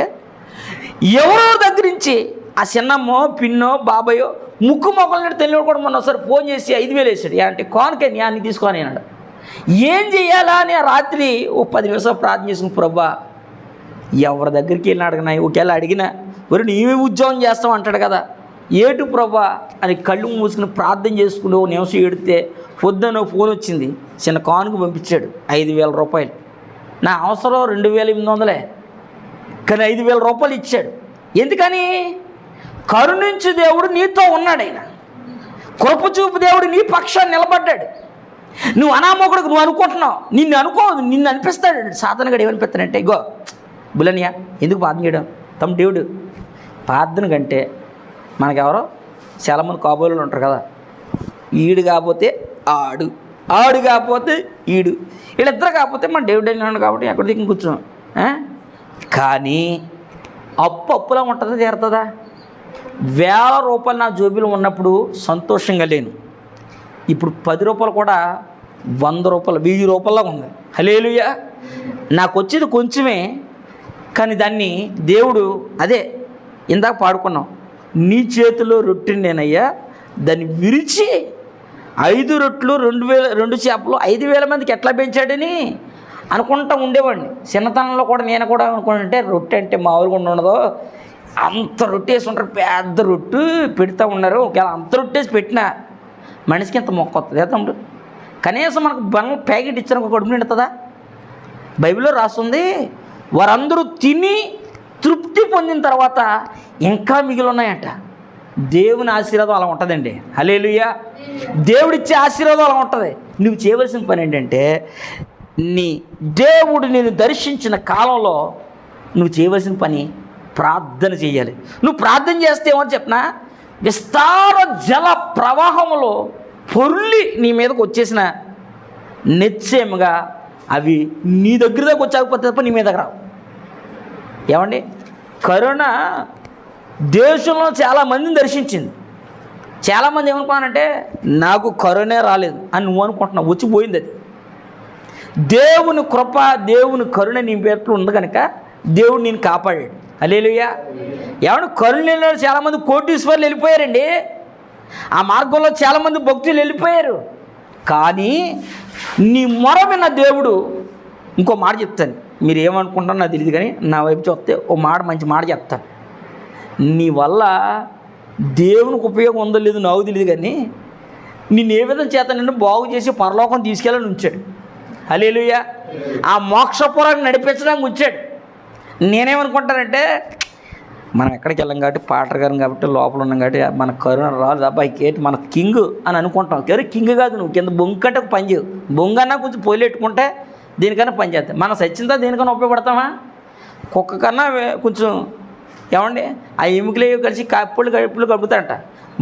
ఎవరో దగ్గర నుంచి ఆ చిన్నమ్మో పిన్నో బాబాయో ముక్కు మొక్కలు తెలియదు కూడా మొన్న ఒకసారి ఫోన్ చేసి 5,000 వేసాడు. అంటే కోనకని అన్ని తీసుకొని అన్నాడు. ఏం చెయ్యాలా అని ఆ రాత్రి ఓ 10 నిమిషాలు ప్రార్థన చేసిన, ప్రభా ఎవరి దగ్గరికి వెళ్ళిన అడిగినా, ఒకవేళ అడిగినా మరి నీవే ఉద్యోగం చేస్తావు అంటాడు కదా, ఏటు ప్రభా అని కళ్ళు మూసుకుని ప్రార్థన చేసుకుని ఓ నిమిషం ఏడితే పొద్దున్న ఫోన్ వచ్చింది, చిన్న కానుక పంపించాడు 5,000 రూపాయలు. నా అవసరం 2,800, కానీ 5,000 రూపాయలు ఇచ్చాడు. ఎందుకని? కరుణించు దేవుడు నీతో ఉన్నాడు, ఆయన కృప చూపు దేవుడు నీ పక్షాన్ని నిలబడ్డాడు. నువ్వు అనామకుడికి నువ్వు అనుకుంటున్నావు, నిన్ను అనిపిస్తాడు. సాతానుగాడు ఏమనిపిస్తాడంటే, ఇగో బులనియా ఎందుకు ప్రార్థన చేయడం తమ దేవుడు ప్రార్థన కంటే మనకెవరో చాలామంది కాబోలు ఉంటారు కదా, ఈడు కాకపోతే ఆడు కాకపోతే ఈడు, వీళ్ళిద్దరు కాకపోతే మన దేవుడు అయినాడు కాబట్టి ఎక్కడ దిక్కు కూర్చున్నాం. కానీ అప్పులా ఉంటుందా, తీరుతుందా? 1,000 రూపాయలు నా జోబీలో ఉన్నప్పుడు సంతోషంగా లేను. ఇప్పుడు 10 రూపాయలు కూడా 100 రూపాయలు 1000 రూపాయలాగా ఉంది. హల్లెలూయా. నాకు వచ్చేది కొంచెమే, కానీ దాన్ని దేవుడు అదే ఇందాక పాడుకున్నాం, నీ చేతిలో రొట్టెని నేనయ్యా దాన్ని విరిచి 5 రొట్టెలు 2 చేపలు 5,000 మందికి ఎట్లా పెంచాడని అనుకుంటా ఉండేవాడిని. చిన్నతనంలో కూడా నేను కూడా అనుకుంటుంటే రొట్టె అంటే మామూలుగా ఉండదు, అంత రొట్టె వేసి ఉంటారు, పెద్ద రొట్టె పెడతా ఉన్నారు. ఒకవేళ అంత రొట్టె వేసి పెట్టినా మనిషికి ఇంత మొక్క వస్తుంది తమ్ముడు. కనీసం మనకు బంగారు ప్యాకెట్ ఇచ్చిన ఒక కడుపు నిండుతుందా? బైబిల్లో రాస్తుంది, వారందరూ తిని తృప్తి పొందిన తర్వాత ఇంకా మిగిలి ఉన్నాయంట. దేవుని ఆశీర్వాదం అలా ఉంటుందండి. హల్లెలూయా. దేవుడిచ్చే ఆశీర్వాదం అలా ఉంటుంది. నువ్వు చేయవలసిన పని ఏంటంటే, నీ దేవుడు నేను దర్శించిన కాలంలో నువ్వు చేయవలసిన పని ప్రార్థన చేయాలి. నువ్వు ప్రార్థన చేస్తే ఏమని చెప్పినా, విస్తార జల ప్రవాహంలో పొర్లి నీ మీదకు వచ్చేసిన నిశ్చయముగా అవి నీ దగ్గర దాకా వచ్చాకపోతే తప్ప నీ మీదకి రావు. ఏమండి, కరుణ దేశంలో చాలామందిని దర్శించింది. చాలామంది ఏమనుకున్నానంటే, నాకు కరుణే రాలేదు అని నువ్వు అనుకుంటున్నావు, వచ్చిపోయింది. అది దేవుని కృప దేవుని కరుణ నీ పేరులో ఉంది కనుక దేవుడు నేను కాపాడాడు. హల్లెలూయా. ఏమన్నా కరుణ చాలామంది కోటీశ్వర్లు వెళ్ళిపోయారండి, ఆ మార్గంలో చాలామంది భక్తులు వెళ్ళిపోయారు. కానీ నీ మొర విన్న దేవుడు, ఇంకో మాట చెప్తాను, మీరు ఏమనుకుంటారో నాకు తెలియదు, కానీ నా వైపు చూస్తే ఓ మంచి మాట చెప్తాను. నీ వల్ల దేవునికి ఉపయోగం ఉందో లేదో నాకు తెలియదు, కానీ నిన్ను ఏ విధంగా చేత నిన్ను బాగు చేసి పరలోకం తీసుకెళ్ళని ఉంచాడు. హల్లెలూయా. ఆ మోక్షపురాన్ని నడిపించడానికి వచ్చాడు. నేనేమనుకుంటానంటే, మనం ఎక్కడికి వెళ్ళాం కాబట్టి పాటర్ గారు కాబట్టి లోపల ఉన్నాం కాబట్టి మన కరుణ రాదు, అబ్బాయి కేటి మన కింగ్ అని అనుకుంటాం. కానీ కింగ్ కాదు, నువ్వు కింద బొంగంటే ఒక పని చేయవు. బొంగన్నా కొంచెం పొయ్యిలెట్టుకుంటే దీనికన్నా పని చేస్తాయి. మన సచ్చిందా దేనికన్నా ఉపయోగపడతామా? కుక్క కన్నా కొంచెం ఏమండి ఆ ఎముకలు కలిసి కప్పులు కలుపుతారంట.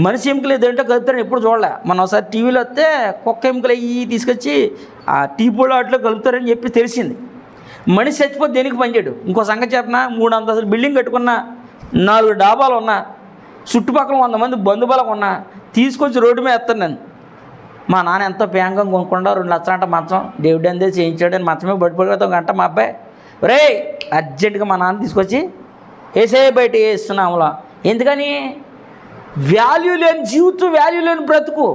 మనిషి ఎముకలు ఏదంటే కలుపుతారని ఎప్పుడు చూడలే. మనం ఒకసారి టీవీలో వస్తే కుక్క ఎముకలు అవి తీసుకొచ్చి ఆ టీ పొడి వాటిలో కలుపుతారని చెప్పి తెలిసింది. మనిషి చచ్చిపోతే దేనికి పనిచేయడు. ఇంకో సంగతి చెప్పిన, 3 అంతస్తుల బిల్డింగ్ కట్టుకున్న, 4 డాబాలు ఉన్నా, చుట్టుపక్కల 100 మంది బంధుబలం ఉన్నా, తీసుకొచ్చి రోడ్డు మీద ఎత్తాను నేను. మా నాన్న ఎంతో ప్యాంగం కొనుక్కుండా 2 లక్షలంట మంచం దేవుడు అందే చేయించాడు అని మంచమే పడిపోతే గంట మా అబ్బాయి రే అర్జెంటుగా మా నాన్న తీసుకొచ్చి వేసే బయట వేస్తున్నాములా. ఎందుకని? వాల్యూ లేని జీవితం, వాల్యూ లేని బ్రతుకు.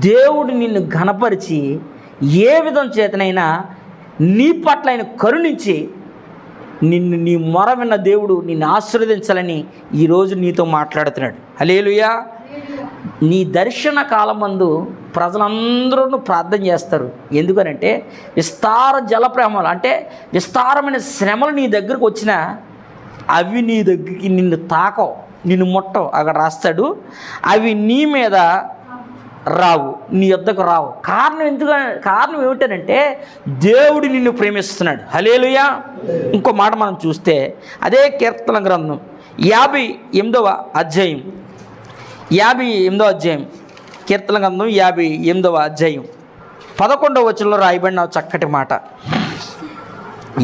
దేవుడు నిన్ను ఘనపరిచి ఏ విధం చేతనైనా నీ పట్ల ఆయన కరుణించి నిన్ను నీ మొర విన్న దేవుడు నిన్ను ఆశీర్వదించాలని ఈరోజు నీతో మాట్లాడుతున్నాడు. హల్లెలూయా. నీ దర్శన కాలమందు ప్రజలందరూ ప్రార్థన చేస్తారు. ఎందుకనంటే విస్తార జలప్రేమలు అంటే విస్తారమైన శ్రమలు నీ దగ్గరకు వచ్చినా అవి నీ దగ్గరికి నిన్ను తాకవు, నిన్ను ముట్టవు. అక్కడ రాస్తాడు, అవి నీ మీద రావు, నీ యొద్దకు రావు. కారణం ఏమిటంటే దేవుడు నిన్ను ప్రేమిస్తున్నాడు. హల్లెలూయా. ఇంకో మాట మనం చూస్తే అదే కీర్తన గ్రంథం 58వ అధ్యాయం, కీర్తన గ్రంథం 58వ అధ్యాయం 11వ వచనంలో రాయబడిన చక్కటి మాట.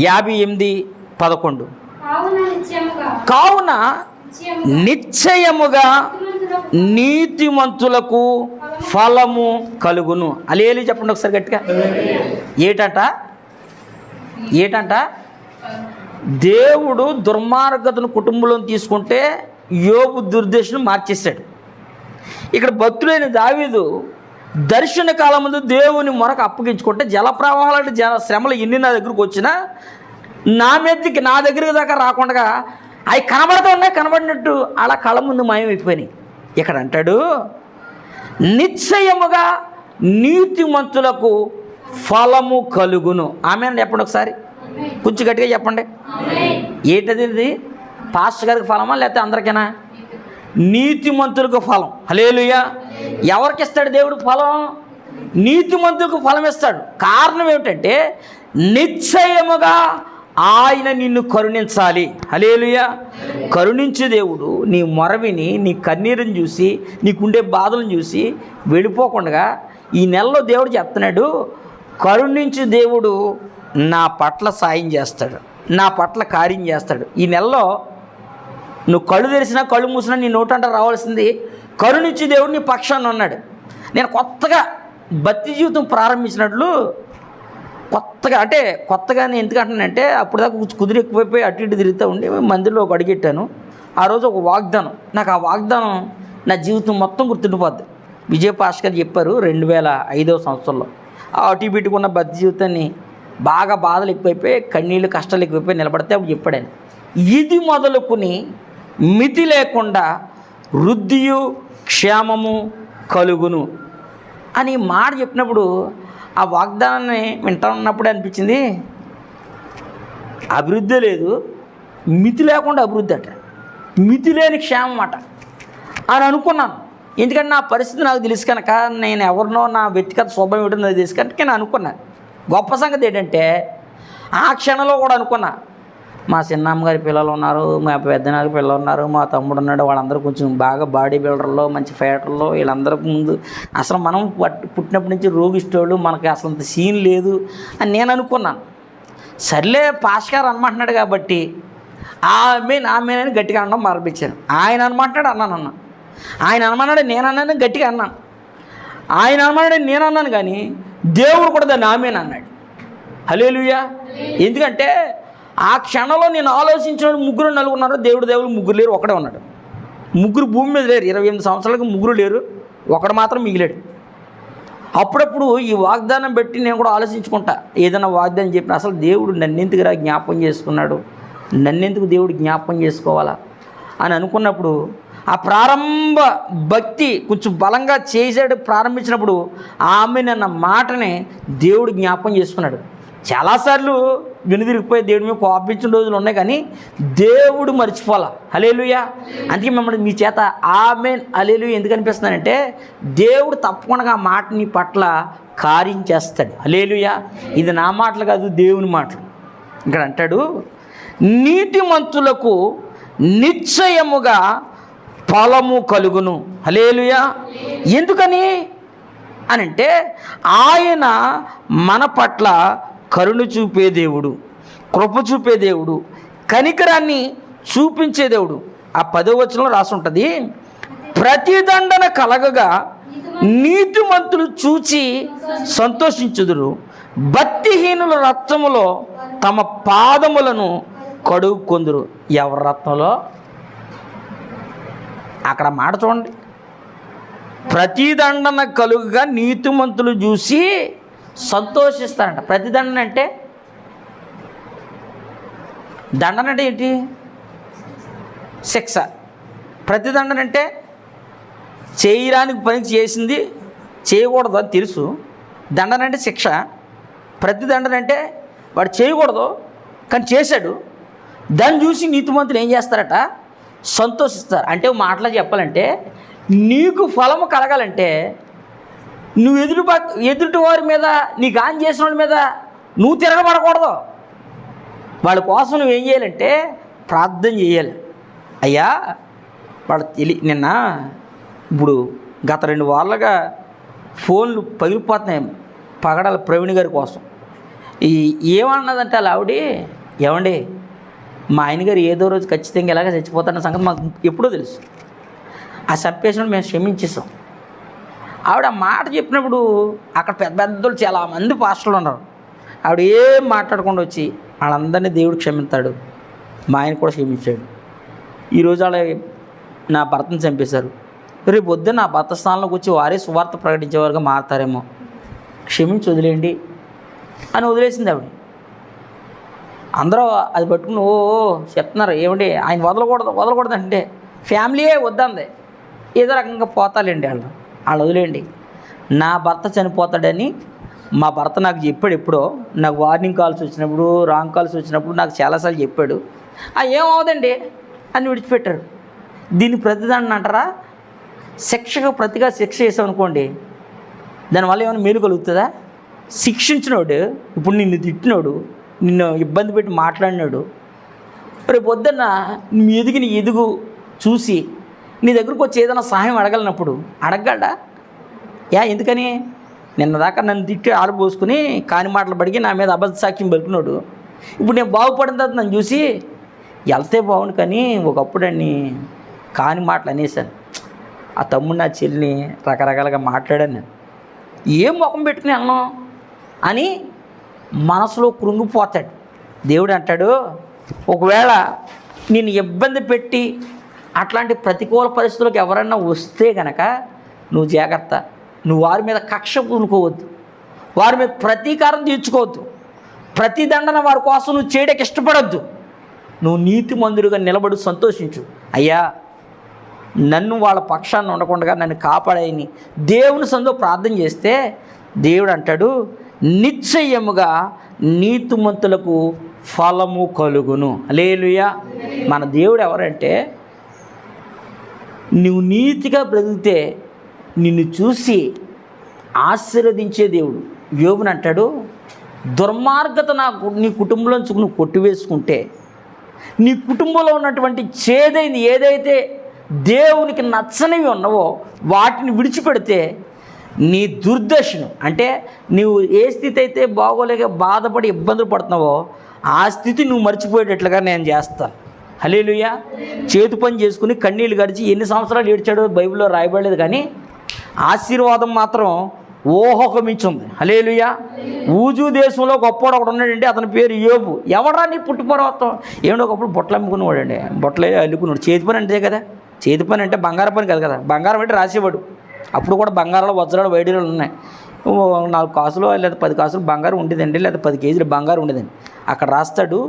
58:11 కావున నిశ్చయముగా నీతిమంతులకు ఫలము కలుగును. అలేలు చెప్పండి ఒకసారి గట్టిగా. ఏటంట దేవుడు దుర్మార్గతను కుటుంబంలో తీసుకుంటే యోబు దుర్దశను మార్చేశాడు. ఇక్కడ భక్తుడైన దావీదు దర్శన కాలం ముందు దేవుని మొరకు అప్పగించుకుంటే జలప్రవాహాలు శ్రమలు ఎన్ని నా దగ్గరకు వచ్చినా నా దగ్గరికి దాకా రాకుండా అవి కనబడినట్టు అలా కళ్ళ ముందు మాయమైపోయినాయి. ఇక్కడ అంటాడు, నిశ్చయముగా నీతిమంతులకు ఫలము కలుగును. ఆమేన్ చెప్పండి ఒకసారి, కొంచెం గట్టిగా చెప్పండి. ఏంటది? పాస్టర్ గారికి ఫలమా లేకపోతే అందరికైనా? నీతిమంతులకు ఫలం. హల్లెలూయా. ఎవరికి ఇస్తాడు దేవుడు ఫలం? నీతిమంతులకు ఫలం ఇస్తాడు. కారణం ఏమిటంటే నిశ్చయముగా ఆయన నిన్ను కరుణించాలి. హల్లెలూయా. కరుణించే దేవుడు నీ మొరవిని, నీ కన్నీరుని చూసి, నీకుండే బాధలను చూసి వెళ్ళిపోకుండా ఈ నెలలో దేవుడు చెప్తున్నాడు, కరుణించే దేవుడు నా పట్ల సాయం చేస్తాడు, నా పట్ల కార్యం చేస్తాడు. ఈ నెలలో నువ్వు కళ్ళు తెరిచినా కళ్ళు మూసినా నీ నోటంట రావాల్సింది కరుణించే దేవుడు నీ పక్షాన్ని ఉన్నాడు. నేను కొత్తగా భక్తి జీవితం ప్రారంభించినట్లు కొత్తగా నేను ఎందుకంటానంటే అప్పుడు దాకా కుదిరి ఎక్కువైపోయి అటు ఇటు తిరుగుతూ ఉండి మందిలో ఒక అడిగెట్టాను. ఆ రోజు ఒక వాగ్దానం, నాకు ఆ వాగ్దానం నా జీవితం మొత్తం గుర్తుండిపోద్ది. విజయ పాస్టర్ గారు చెప్పారు 2005వ సంవత్సరంలో. ఆ అటు పెట్టుకున్న భక్తి జీవితాన్ని బాగా బాధలు ఎక్కువైపోయి, కన్నీళ్ళు కష్టాలు ఎక్కువైపోయి నిలబడితే అప్పుడు చెప్పాడని, ఇది మొదలుకుని మితి లేకుండా వృద్ధియు క్షేమము కలుగును అని మాట చెప్పినప్పుడు ఆ వాగ్దానాన్ని వింటా ఉన్నప్పుడే అనిపించింది, అభివృద్ధి లేదు, మితి లేకుండా అభివృద్ధి అట, మితి లేని క్షేమం అట అని అనుకున్నాను. ఎందుకంటే నా పరిస్థితి నాకు తెలుసు కనుక, నేను ఎవరినో నా వ్యక్తిగత స్వభావం ఏమిటో నాకు తెలుసు కనుక నేను అనుకున్నాను. గొప్ప సంగతి ఏంటంటే ఆ క్షణంలో కూడా అనుకున్నా, మా చిన్నమ్మగారి పిల్లలు ఉన్నారు, మా పెద్దనాన్న పిల్లలు ఉన్నారు, మా తమ్ముడు ఉన్నాడు, వాళ్ళందరూ కొంచెం బాగా బాడీ బిల్డర్లో, మంచి ఫైటర్లో, వీళ్ళందరికీ ముందు అసలు మనం పుట్టినప్పటి నుంచి రోగిష్టోళ్ళు, మనకి అసలు అంత సీన్ లేదు అని నేను అనుకున్నాను. సర్లే పాస్టర్ గారు అనమంటున్నాడు కాబట్టి ఆమెన్ అని గట్టిగా అనడం ప్రారంభించాను. ఆయన అనమంటున్నాడు అన్నాను, ఆయన అనమన్నాడు నేను అన్నాను గట్టిగా అన్నాను, ఆయన అనమన్నాడు నేను అన్నాను, కానీ దేవుడు కూడా దాన్ని ఆమెన్ అన్నాడు. హల్లెలూయా. ఎందుకంటే ఆ క్షణంలో నేను ఆలోచించిన 3-4 ఉన్నారు, దేవుడు ముగ్గురు లేరు, ఒకడే ఉన్నాడు. ముగ్గురు భూమి మీద లేరు. 28 సంవత్సరాలకు ముగ్గురు లేరు, ఒకడు మాత్రం మిగిలాడు. అప్పుడప్పుడు ఈ వాగ్దానం పెట్టి నేను కూడా ఆలోచించుకుంటా, ఏదైనా వాగ్దానం చెప్పిన అసలు దేవుడు నన్నెందుకురా జ్ఞాపకం చేసుకున్నాడు, నన్నెందుకు దేవుడు జ్ఞాపకం చేసుకోవాలా అని అనుకున్నప్పుడు ఆ ప్రారంభ భక్తి కొంచెం బలంగా చేసాడు. ప్రారంభించినప్పుడు ఆమె అన్న మాటనే దేవుడు జ్ఞాపకం చేసుకున్నాడు. చాలాసార్లు వెనుదిరిగిపోయి దేవుడి మీద కోపించిన రోజులు ఉన్నాయి, కానీ దేవుడు మర్చిపోలా. హల్లెలూయా. అందుకే మిమ్మల్ని మీ చేత ఆమేన్ హల్లెలూయా ఎందుకు అనిపిస్తున్నానంటే దేవుడు తప్పకుండా ఆ మాట నీ పట్ల కార్యం చేస్తాడు. హల్లెలూయా. ఇది నా మాటలు కాదు, దేవుని మాటలు. ఇక్కడ అంటాడు, నీతిమంతులకు నిశ్చయముగా ఫలము కలుగును. హల్లెలూయా. ఎందుకని అనంటే ఆయన మన పట్ల కరుణ చూపే దేవుడు, కృప చూపే దేవుడు, కనికరాన్ని చూపించే దేవుడు. ఆ 10వ వచనంలో రాసి ఉంటుంది, ప్రతిదండన కలగగా నీతిమంతులు చూచి సంతోషించుదురు, భక్తిహీనుల రక్తములో తమ పాదములను కడుక్కొందురు. ఎవరి రక్తంలో? అక్కడ మాట చూడండి, ప్రతిదండన కలుగుగా నీతిమంతులు చూసి సంతోషిస్తారంట. ప్రతిదండన అంటే దండన అంటే ఏంటి? శిక్ష. ప్రతిదండన అంటే చేయడానికి పని చేసింది చేయకూడదు అని తెలుసు, దండన అంటే శిక్ష. ప్రతిదండన అంటే వాడు చేయకూడదు కానీ చేశాడు, దాన్ని చూసి నీతిమంతులు ఏం చేస్తారట? సంతోషిస్తారు. అంటే మాటలో చెప్పాలంటే నీకు ఫలము కలగాలంటే నువ్వు ఎదుటి వారి మీద, నీకు ఆన్ చేసిన వాళ్ళ మీద నువ్వు తిరగబడకూడదు. వాళ్ళ కోసం నువ్వేం చేయాలంటే ప్రార్థన చేయాలి. అయ్యా వాడు నిన్న ఇప్పుడు గత 2 వారాలుగా ఫోన్లు పగిలిపోతున్నాయి పగడాల ప్రవీణ్ గారి కోసం. ఏమన్నదంటే అలా ఆవిడ, ఏమండి మా ఆయన గారు ఏదో రోజు ఖచ్చితంగా ఇలాగ చచ్చిపోతారన్న సంగతి మాకు ఎప్పుడో తెలుసు. ఆ చంపేసినప్పుడు మేము క్షమించేసాం. ఆవిడ ఆ మాట చెప్పినప్పుడు అక్కడ పెద్దలు చాలామంది పాస్టర్లు ఉన్నారు. ఆవిడ ఏం మాట్లాడకుండా వచ్చి వాళ్ళందరినీ దేవుడు క్షమిస్తాడు, మా ఆయన కూడా క్షమించాడు. ఈరోజు వాళ్ళ నా భర్తను చంపేశారు, రేపు వద్దు నా భర్త స్థానంలోకి వచ్చి వారే సువార్త ప్రకటించేవారుగా మారతారేమో, క్షమించి వదిలేయండి అని వదిలేసింది ఆవిడ. అందరూ అది పట్టుకుని ఓ చెప్తున్నారు, ఏమండి ఆయన వదలకూడదు అంటే ఫ్యామిలీయే వద్దంది. ఏదో రకంగా పోతాలేండి వాళ్ళు వదిలేయండి. నా భర్త చనిపోతాడని మా భర్త నాకు చెప్పాడు. ఎప్పుడో నాకు వార్నింగ్ కాల్స్ వచ్చినప్పుడు, రాంగ్ కాల్స్ వచ్చినప్పుడు నాకు చాలాసార్లు చెప్పాడు. ఏమవుదండి అని విడిచిపెట్టారు. దీన్ని ప్రతిదాన్ని అంటారా? శిక్షకు ప్రతిగా శిక్ష చేసామనుకోండి, దానివల్ల ఏమైనా మేలు కలుగుతుందా? శిక్షించినోడు, ఇప్పుడు నిన్ను తిట్టినోడు, నిన్ను ఇబ్బంది పెట్టి మాట్లాడినాడు, రేపు పొద్దున్న నీ ఎదుగు చూసి నీ దగ్గరకు వచ్చి ఏదైనా సహాయం అడగలినప్పుడు అడగడా? ఎందుకని? నిన్నదాకా నన్ను తిట్టి ఆడబోసుకుని కాని మాటలు పడిగి నా మీద అబద్ధ సాక్ష్యం పలుకున్నాడు. ఇప్పుడు నేను బాగుపడిన తర్వాత నన్ను చూసి వెళ్తే బాగుండు, కానీ ఒకప్పుడని కాని మాటలు అనేసాను. ఆ తమ్ముడు నా చెల్లిని రకరకాలుగా మాట్లాడాను. నేను ఏం ముఖం పెట్టుకుని వెళ్ళను అని మనసులో కృంగిపోతాడు. దేవుడు అంటాడు, ఒకవేళ నేను ఇబ్బంది పెట్టి అట్లాంటి ప్రతికూల పరిస్థితులకు ఎవరన్నా వస్తే కనుక నువ్వు జాగ్రత్త. నువ్వు వారి మీద కక్ష పూనుకోవద్దు, వారి మీద ప్రతీకారం తీర్చుకోవద్దు, ప్రతిదండన వారి కోసం నువ్వు చేయడానికి ఇష్టపడద్దు. నువ్వు నీతిమంతుడిగా నిలబడి సంతోషించు. అయ్యా నన్ను వాళ్ళ పక్షాన్ని ఉండకుండా నన్ను కాపాడాయని దేవుని సందో ప్రార్థన చేస్తే దేవుడు అంటాడు, నిశ్చయముగా నీతిమంతులకు ఫలము కలుగును. హల్లెలూయా. మన దేవుడు ఎవరంటే, నువ్వు నీతిగా బ్రతికితే నిన్ను చూసి ఆశీర్వదించే దేవుడు. యోబుని అంటాడు, దుర్మార్గత నీ కుటుంబంలోంచి నువ్వు కొట్టివేసుకుంటే, నీ కుటుంబంలో ఉన్నటువంటి చేదైంది ఏదైతే దేవునికి నచ్చనివి ఉన్నావో వాటిని విడిచిపెడితే నీ దుర్దశను, అంటే నువ్వు ఏ స్థితి అయితే బాగోలేక బాధపడి ఇబ్బందులు పడుతున్నావో ఆ స్థితి నువ్వు మర్చిపోయేటట్లుగా నేను చేస్తాను. హల్లెలూయా. చేతు పని చేసుకుని కన్నీళ్ళు గడిచి ఎన్ని సంవత్సరాలు ఏడ్చాడో బైబిల్లో రాయబడలేదు, కానీ ఆశీర్వాదం మాత్రం ఊహకు మించింది. హల్లెలూయా. ఊజు దేశంలో గొప్పవాడు ఒకడు ఉన్నాడండి, అతని పేరు యోబు. ఎవడా నీ పుట్టుపర్వతం? ఏమిటో ఒకప్పుడు బొట్టలు అమ్ముకునేవాడండి, బొట్టలే అల్లుకున్నాడు. చేతి పని అంటే కదా, చేతి పని అంటే బంగారం పని కాదు కదా, బంగారం అంటే రాసేవాడు. అప్పుడు కూడా బంగారంలో వజ్రాలు వైడూర్యాలు ఉన్నాయి. 4 కాసులు లేదా 10 కాసులు బంగారం ఉండేదండి, లేదా 10 కేజీలు బంగారం ఉండేదండి. అక్కడ రాస్తాడు,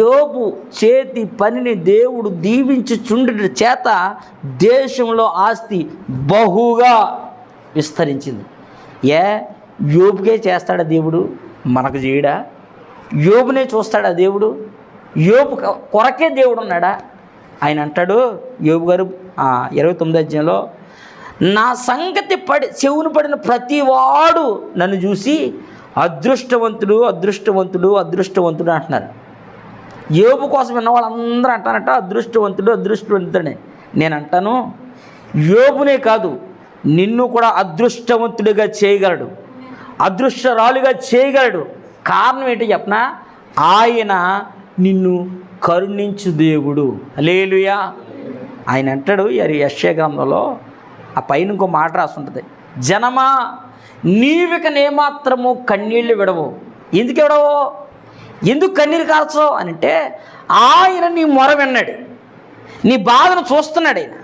యోబు చేతి పనిని దేవుడు దీవించి చుండుట చేత దేశంలో ఆస్తి బహుగా విస్తరించింది. యోబుకే చేస్తాడా దేవుడు? మనకు చేయడా? యోబునే చూస్తాడా దేవుడు? యోబు కొరకే దేవుడు ఉన్నాడా? ఆయన అంటాడు, యోబు గారు 29వ అధ్యాయంలో, నా సంగతి చెవును పడిన ప్రతివాడు నన్ను చూసి అదృష్టవంతుడు అదృష్టవంతుడు అదృష్టవంతుడు అంటున్నారు. యోబు కోసం విన్న వాళ్ళందరూ అంటారంట అదృష్టవంతుడు అదృష్టవంతుడని. నేను అంటాను, యోబునే కాదు నిన్ను కూడా అదృష్టవంతుడిగా చేయగలడు, అదృష్టరాలుగా చేయగలడు. కారణం ఏంటో చెప్పనా? ఆయన నిన్ను కరుణించు దేవుడు. హల్లెలూయా. ఆయన అంటాడు యెషయా గ్రంథంలో, ఆ పైన ఇంకో మాట రాసి ఉంటుంది, జనమా నీవికనేమాత్రము కన్నీళ్లు విడవు. ఎందుకు విడవు? ఎందుకు కన్నీరు కాల్చవు అని అంటే, ఆయన నీ మొర విన్నాడు, నీ బాధను చూస్తున్నాడు. ఆయన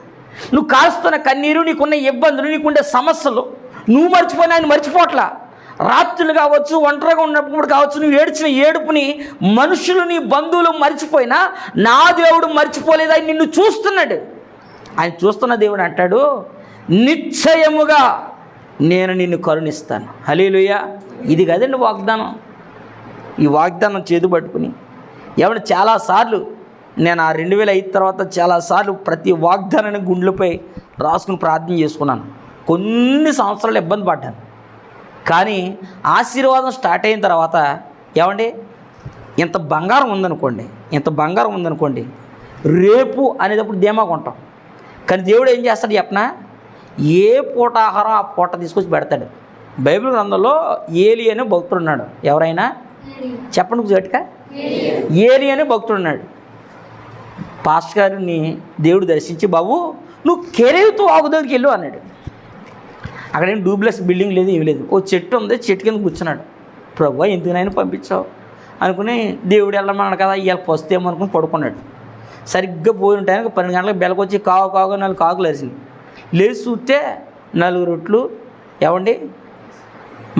నువ్వు కాల్స్తున్న కన్నీరు, నీకున్న ఇబ్బందులు, నీకుండే సమస్యలు నువ్వు మర్చిపోయినా ఆయన మర్చిపోట్లా. రాత్రులు కావచ్చు, ఒంటరిగా ఉన్నప్పుడు కావచ్చు, నువ్వు ఏడ్చిన ఏడుపుని మనుషులు, నీ బంధువులు మర్చిపోయినా నా దేవుడు మర్చిపోలేదు. ఆయన నిన్ను చూస్తున్నాడు. ఆయన చూస్తున్న దేవుడు అంటాడు, నిశ్చయముగా నేను నిన్ను కరుణిస్తాను. హల్లెలూయా. ఇది కదండి వాగ్దానం. ఈ వాగ్దానం చేదు పట్టుకుని ఏమన్నా చాలాసార్లు నేను ఆ 2005 తర్వాత చాలాసార్లు ప్రతి వాగ్దానాన్ని గుండెలపై రాసుకుని ప్రార్థన చేసుకున్నాను. కొన్ని సంవత్సరాలు ఇబ్బంది పడ్డాను. కానీ ఆశీర్వాదం స్టార్ట్ అయిన తర్వాత ఏమండి, ఇంత బంగారం ఉందనుకోండి, రేపు అనేటప్పుడు ధీమాగా ఉంటాం. కానీ దేవుడు ఏం చేస్తాడు చెప్పనా, ఏ పూట ఆహారం ఆ పూట తీసుకొచ్చి పెడతాడు. బైబిల్ గ్రంథంలో ఏలి అనే భక్తుడు ఉన్నాడు. ఎవరైనా చెప్పండి గట్టిగా, ఏలి అనే భక్తుడు ఉన్నాడు. పాస్టర్ గారిని దేవుడు దర్శించి, బాబు నువ్వు కెరీర్తో వాగు దగ్గరికి వెళ్ళు అన్నాడు. అక్కడేం డూప్లెక్స్ బిల్డింగ్ లేదు, ఏమి లేదు. ఓ చెట్టు ఉంది, చెట్టు కింద కూర్చున్నాడు. ప్రభువా ఎందుకనైనా పంపించావు అనుకుని, దేవుడు వెళ్ళమన్నాడు కదా ఇవాళ వస్తేమో అనుకుని పడుకున్నాడు. సరిగ్గా పోయిన టైంకి 12 గంటలకు బెల్లకొచ్చి కావు 4 కాకులు అరిసింది. లేచి చూస్తే 4 రొట్లు, ఏమండి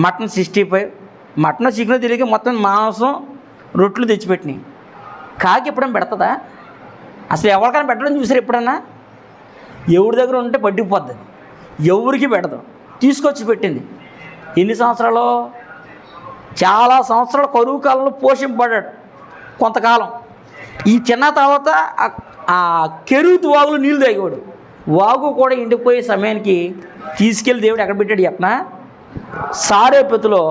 మటన్ 65, మటన్ చికెన్ తెలియక మొత్తం మాంసం రొట్లు తెచ్చిపెట్టినాయి. కాకి ఎప్పుడైనా పెడుతుందా? అసలు ఎవరికైనా పెట్టడం చూసారు ఎప్పుడన్నా? ఎవరి దగ్గర ఉంటే పట్టుకుపోద్ది, ఎవరికి పెట్టదు. తీసుకొచ్చి పెట్టింది. ఎన్ని సంవత్సరాలు? చాలా సంవత్సరాలు కరువు కాలంలో పోషింపబడ్డాడు కొంతకాలం. ఈ చిన్న తర్వాత ఆ కెరూతు వాగులో నీళ్ళు తాగేవాడు. వాగు కూడా ఎండిపోయే సమయానికి తీసుకెళ్ళి దేవుడు ఎక్కడ పెట్టాడు చెప్పనా, సారేపతిలో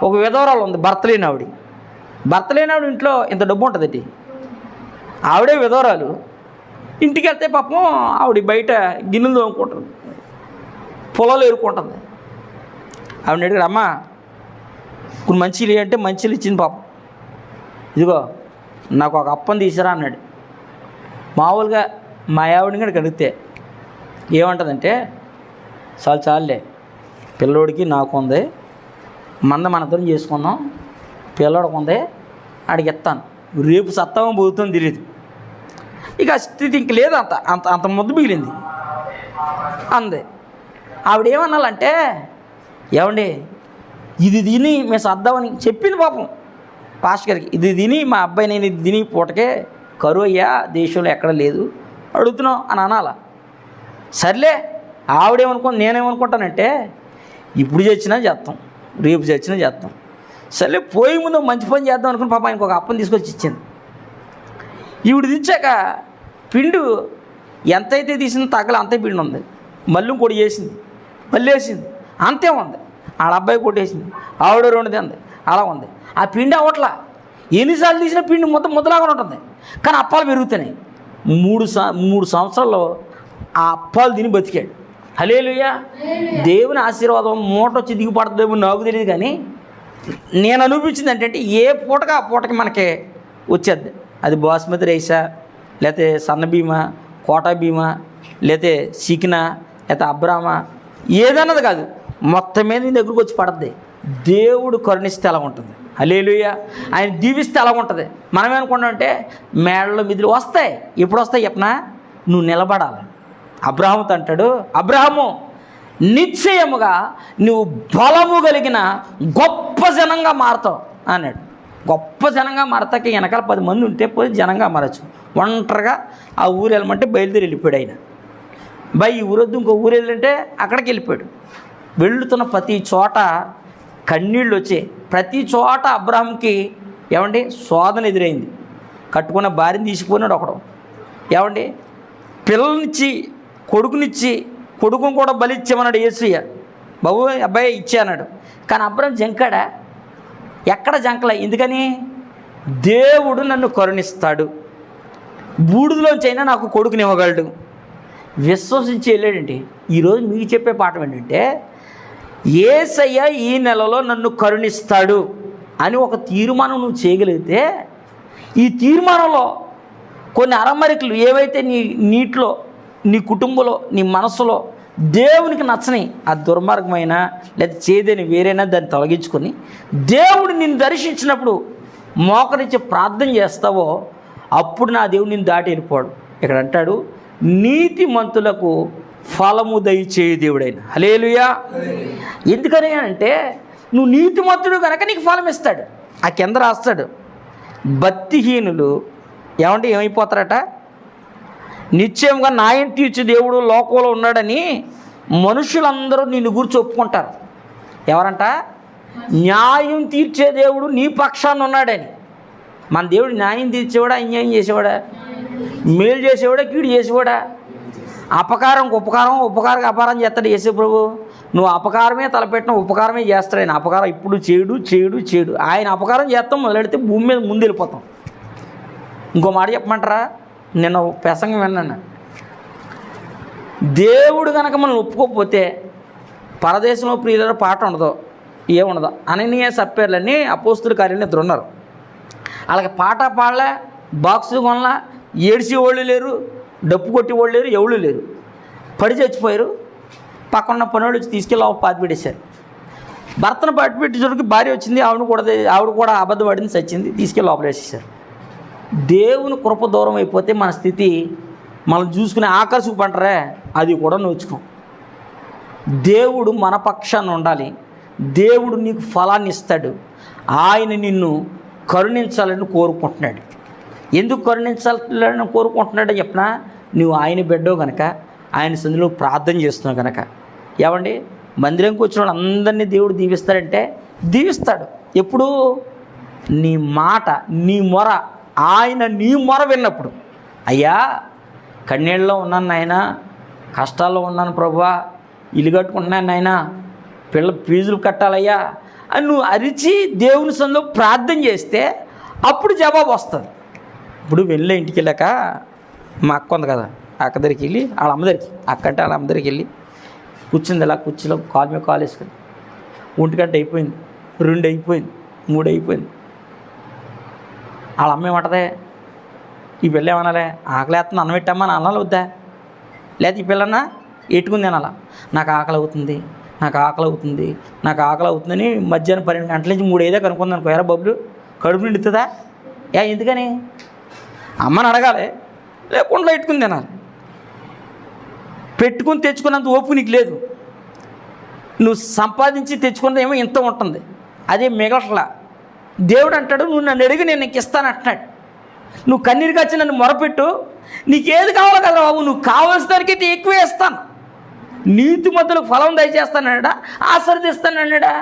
ఒక విధవరాలు ఉంది, భర్త లేని ఆవిడ ఇంట్లో ఇంత డబ్బు ఉంటుందండి. ఆవిడే విధవరాలు. ఇంటికి వెళ్తే పాపం ఆవిడ బయట గిన్నెలు తోముకుంటుంది, పొలాలు ఏరుకుంటుంది. ఆవిడ అడిగాడు, అమ్మ కొన్ని మంచిలు అంటే మంచిలు ఇచ్చింది పాపం. ఇదిగో నాకు ఒక అప్పని తీసిరా అన్నాడు. మామూలుగా మా ఆవిడని కూడా అడిగితే ఏమంటుందంటే, చాలులే పిల్లోడికి నాకు ఉంది, మనతో చేసుకుందాం, పిల్లోడికి ఉంది ఆడికి ఎత్తాను, రేపు సత్తావం పోతుందని తెలియదు. ఇక స్థితి ఇంక లేదు, అంత ముద్దు మిగిలింది అందే. ఆవిడ ఏమన్నాలంటే, ఏమండి ఇది తిని మేము సర్దామని చెప్పింది పాపం పాస్టర్ గారికి. ఇది తిని మా అబ్బాయి నేను ఇది తిని పూటకే కరువు అయ్యా, దేశంలో ఎక్కడ లేదు అడుగుతున్నాం అని అనాల. సర్లే ఆవిడేమనుకుంది, నేనేమనుకుంటానంటే ఇప్పుడు చచ్చినా చేస్తాం, రేపు చచ్చినా చేస్తాం. సర్లే పోయే ముందు మంచి పని చేద్దాం అనుకుని పాప ఆయనకు ఒక అప్పని తీసుకొచ్చి ఇచ్చింది. ఈవిడ తెచ్చాక పిండు ఎంతైతే తీసిందో తగ్గల అంతే పిండి ఉంది. మళ్ళీ ఇంకోటి చేసింది, మళ్ళీ వేసింది, అంతే ఉంది. వాళ్ళ అబ్బాయి కొట్టేసింది, ఆవిడ 2 తింది, అలా ఉంది. ఆ పిండి అవట్లా, ఎన్నిసార్లు తీసిన పిండి ముద్దలాగా ఉంటుంది. కానీ అప్పాలు పెరుగుతున్నాయి. 3 సంవత్సరాల్లో ఆ అప్పాలు తిని బతికాడు. హల్లెలూయా. దేవుని ఆశీర్వాదం మూట వచ్చి దిగుపడుతుందేమో నాకు తెలియదు, కానీ నేను అనిపించింది ఏంటంటే ఏ పూటగా ఆ పూటకి మనకి వచ్చేది. అది బాస్మతి రైసా, లేకపోతే సన్న బీమా, కోటా బీమా, లేకపోతే చికెనా, లేకపోతే అబ్రామా, ఏదన్నది కాదు, మొత్తం మీద నీ దగ్గరకు వచ్చి పడుద్ది. దేవుడు కరుణిస్తే ఎలా ఉంటుంది. హల్లెలూయా. ఆయన దీవిస్తే ఎలా ఉంటుంది. మనం ఏమనుకుంటామంటే మేడలో మిదిలి వస్తాయి. ఎప్పుడు వస్తాయి చెప్పనా, నువ్వు నిలబడాలి. అబ్రాహాముతో అంటాడు, అబ్రాహాము నిశ్చయముగా నువ్వు బలము కలిగిన గొప్ప జనంగా మారుతావు అన్నాడు. గొప్ప జనంగా మారతాకి వెనకాల 10 మంది ఉంటే పోయి జనంగా మారచ్చు. ఒంటరిగా ఆ ఊరు వెళ్ళమంటే బయలుదేరి వెళ్ళిపోయాడు ఆయన. ఈ ఊరొద్దు ఇంకో ఊరు వెళ్ళంటే అక్కడికి వెళ్ళిపోయాడు. వెళ్తున్న ప్రతి చోట కన్నీళ్ళు వచ్చాయి. ప్రతి చోట అబ్రాహాంకి ఏమండి శోధన ఎదురైంది. కట్టుకున్న భార్యని తీసిపోయినాడు ఒకడు. ఏమండి పిల్లల్నిచ్చి కొడుకునిచ్చి, కొడుకుని కూడా బలిచ్చామన్నాడు యేసయ్య. బాబు అబ్బాయి ఇచ్చే అన్నాడు. కానీ అబ్రాహాం జంకాడా? ఎక్కడ జంకలే. ఎందుకని? దేవుడు నన్ను కరుణిస్తాడు, బూడిదలోంచైనా నాకు కొడుకుని ఇవ్వగలడు, విశ్వసించి వెళ్ళాడండి. ఈరోజు మీకు చెప్పే పాఠం ఏంటంటే, యేసయ్య ఈ నెలలో నన్ను కరుణిస్తాడు అని ఒక తీర్మానం నువ్వు చేయగలిగితే, ఈ తీర్మానంలో కొన్ని అరమరికలు ఏవైతే నీటిలో, నీ కుటుంబంలో, నీ మనసులో దేవునికి నచ్చని ఆ దుర్మార్గమైన లేదా చేదని వేరైనా దాన్ని తొలగించుకొని దేవుడు నిన్ను దర్శించినప్పుడు మోకరించి ప్రార్థన చేస్తావో అప్పుడు నా దేవుడు నిన్ను దాటి వెళ్ళిపోడు. ఇక్కడ అంటాడు, నీతిమంతులకు ఫలము దయచేయు దేవుడైన. హల్లెలూయా. ఎందుకని అంటే నువ్వు నీతిమంతుడు కనుక నీకు ఫలం ఇస్తాడు. ఆ కింద రాస్తాడు, భక్తిహీనులు ఏమైపోతారట, నిశ్చయంగా న్యాయం తీర్చే దేవుడు లోకంలో ఉన్నాడని మనుషులందరూ నిన్ను గురించి ఒప్పుకుంటారు. ఎవరంట? న్యాయం తీర్చే దేవుడు నీ పక్షాన ఉన్నాడని. మన దేవుడు న్యాయం తీర్చేవాడా, అన్యాయం చేసేవాడా? మేలు చేసేవాడా, కీడు చేసేవాడా? అపకారం ఉపకారం అపకారం చేస్తాడు యేసు ప్రభు. నువ్వు అపకారమే తలపెట్టిన ఉపకారమే చేస్తాడు ఆయన. అపకారం ఇప్పుడు చేయడు. ఆయన అపకారం చేస్తాం మొదలెడితే భూమి మీద ముందు వెళ్ళిపోతాం. ఇంకో మాట చెప్పమంటారా? నేను ప్రసంగం విన్నాను. దేవుడు కనుక మనం ఒప్పుకోకపోతే పరదేశంలో ప్రియుల పాట ఉండదు, ఏముండదు. అననీయ సప్పేర్లని అపోస్తుల కార్యాలు ఇద్దరు ఉన్నారు. అలాగే పాట పాడలే, బాక్సులు కొనలా, ఏడ్చి వాళ్ళు లేరు, డప్పు కొట్టి వాళ్ళు లేరు, ఎవరు లేరు. పడి చచ్చిపోయారు. పక్కన పనులు వచ్చి తీసుకెళ్ళి పాతి పెట్టేశారు. భర్తను పాతి పెట్టేసరికి భార్య వచ్చింది, ఆవిడ కూడా అబద్ధపడింది, చచ్చింది, తీసుకెళ్ళి లోపల వేసేసారు. దేవుని కృప దూరం అయిపోతే మన స్థితి మనం చూసుకునే ఆకర్షకు పంటరే అది కూడా నోచుకోం. దేవుడు మన పక్షాన ఉండాలి. దేవుడు నీకు ఫలాన్ని ఇస్తాడు. ఆయన నిన్ను కరుణించాలని కోరుకుంటున్నాడు. ఎందుకు కరుణించాలని కోరుకుంటున్నాడో చెప్పినా, నువ్వు ఆయన బిడ్డవు కనుక, ఆయన సందులో ప్రార్థన చేస్తున్నావు కనుక. ఏమండి, మందిరంకి వచ్చిన వాళ్ళు అందరినీ దేవుడు దీవిస్తాడంటే దీవిస్తాడు. ఎప్పుడు? నీ మాట, నీ మొర, ఆయన నీ మొర విన్నప్పుడు. అయ్యా కన్నీళ్ళలో ఉన్నాను నాయన, కష్టాల్లో ఉన్నాను ప్రభువా, ఇల్లు కట్టుకుంటున్నాను నాయన, పిల్ల ఫీజులు కట్టాలయ్యా అని నువ్వు అరిచి దేవుని సందులో ప్రార్థన చేస్తే అప్పుడు జవాబు వస్తుంది. ఇప్పుడు వెళ్ళే ఇంటికి వెళ్ళాక మా అక్క ఉంది కదా, అక్క దగ్గరికి వెళ్ళి వాళ్ళ అమ్మ దగ్గరికి, అక్క అంటే వాళ్ళ అమ్మ దగ్గరికి వెళ్ళి కూర్చుంది. ఇలా కుర్చీలో కాలు మీద కాలు వేసుకుని 1 గంట అయిపోయింది, 2 అయిపోయింది, 3 అయిపోయింది. వాళ్ళ అమ్మ ఏమంటదే? ఈ పిల్ల ఏమనాలే? ఆకలేస్తుంది, అన్నం పెట్టమ్మా అని అనాలి వద్దా? లేదా ఈ పిల్లన్నా ఎట్టుకుంది అనాలా? నాకు ఆకలి అవుతుందని మధ్యాహ్నం 12 గంటల నుంచి 3 అయ్యేదా కనుక్కుంది అనుకో, ఎరా బబ్బులు కడుపు నిండుతుందా? ఎందుకని? అమ్మని అడగాలి, లేకుండా ఎట్టుకుని తినాలి. పెట్టుకుని తెచ్చుకున్నంత ఓపు నీకు లేదు. నువ్వు సంపాదించి తెచ్చుకున్నదేమో ఇంత ఉంటుంది, అదే మిగలట్లా. దేవుడు అంటాడు, నువ్వు నన్ను అడిగి నేను నీకు ఇస్తాను అంటున్నాడు. నువ్వు కన్నీరు కాచి నన్ను మొరపెట్టు, నీకేది కావాలో కదా బాబు, నువ్వు కావాల్సిన దానికైతే ఎక్కువే ఇస్తాను. నీతిమంతులకు ఫలం దయచేస్తానన్నాడా, ఆశీర్వదిస్తానన్నాడా?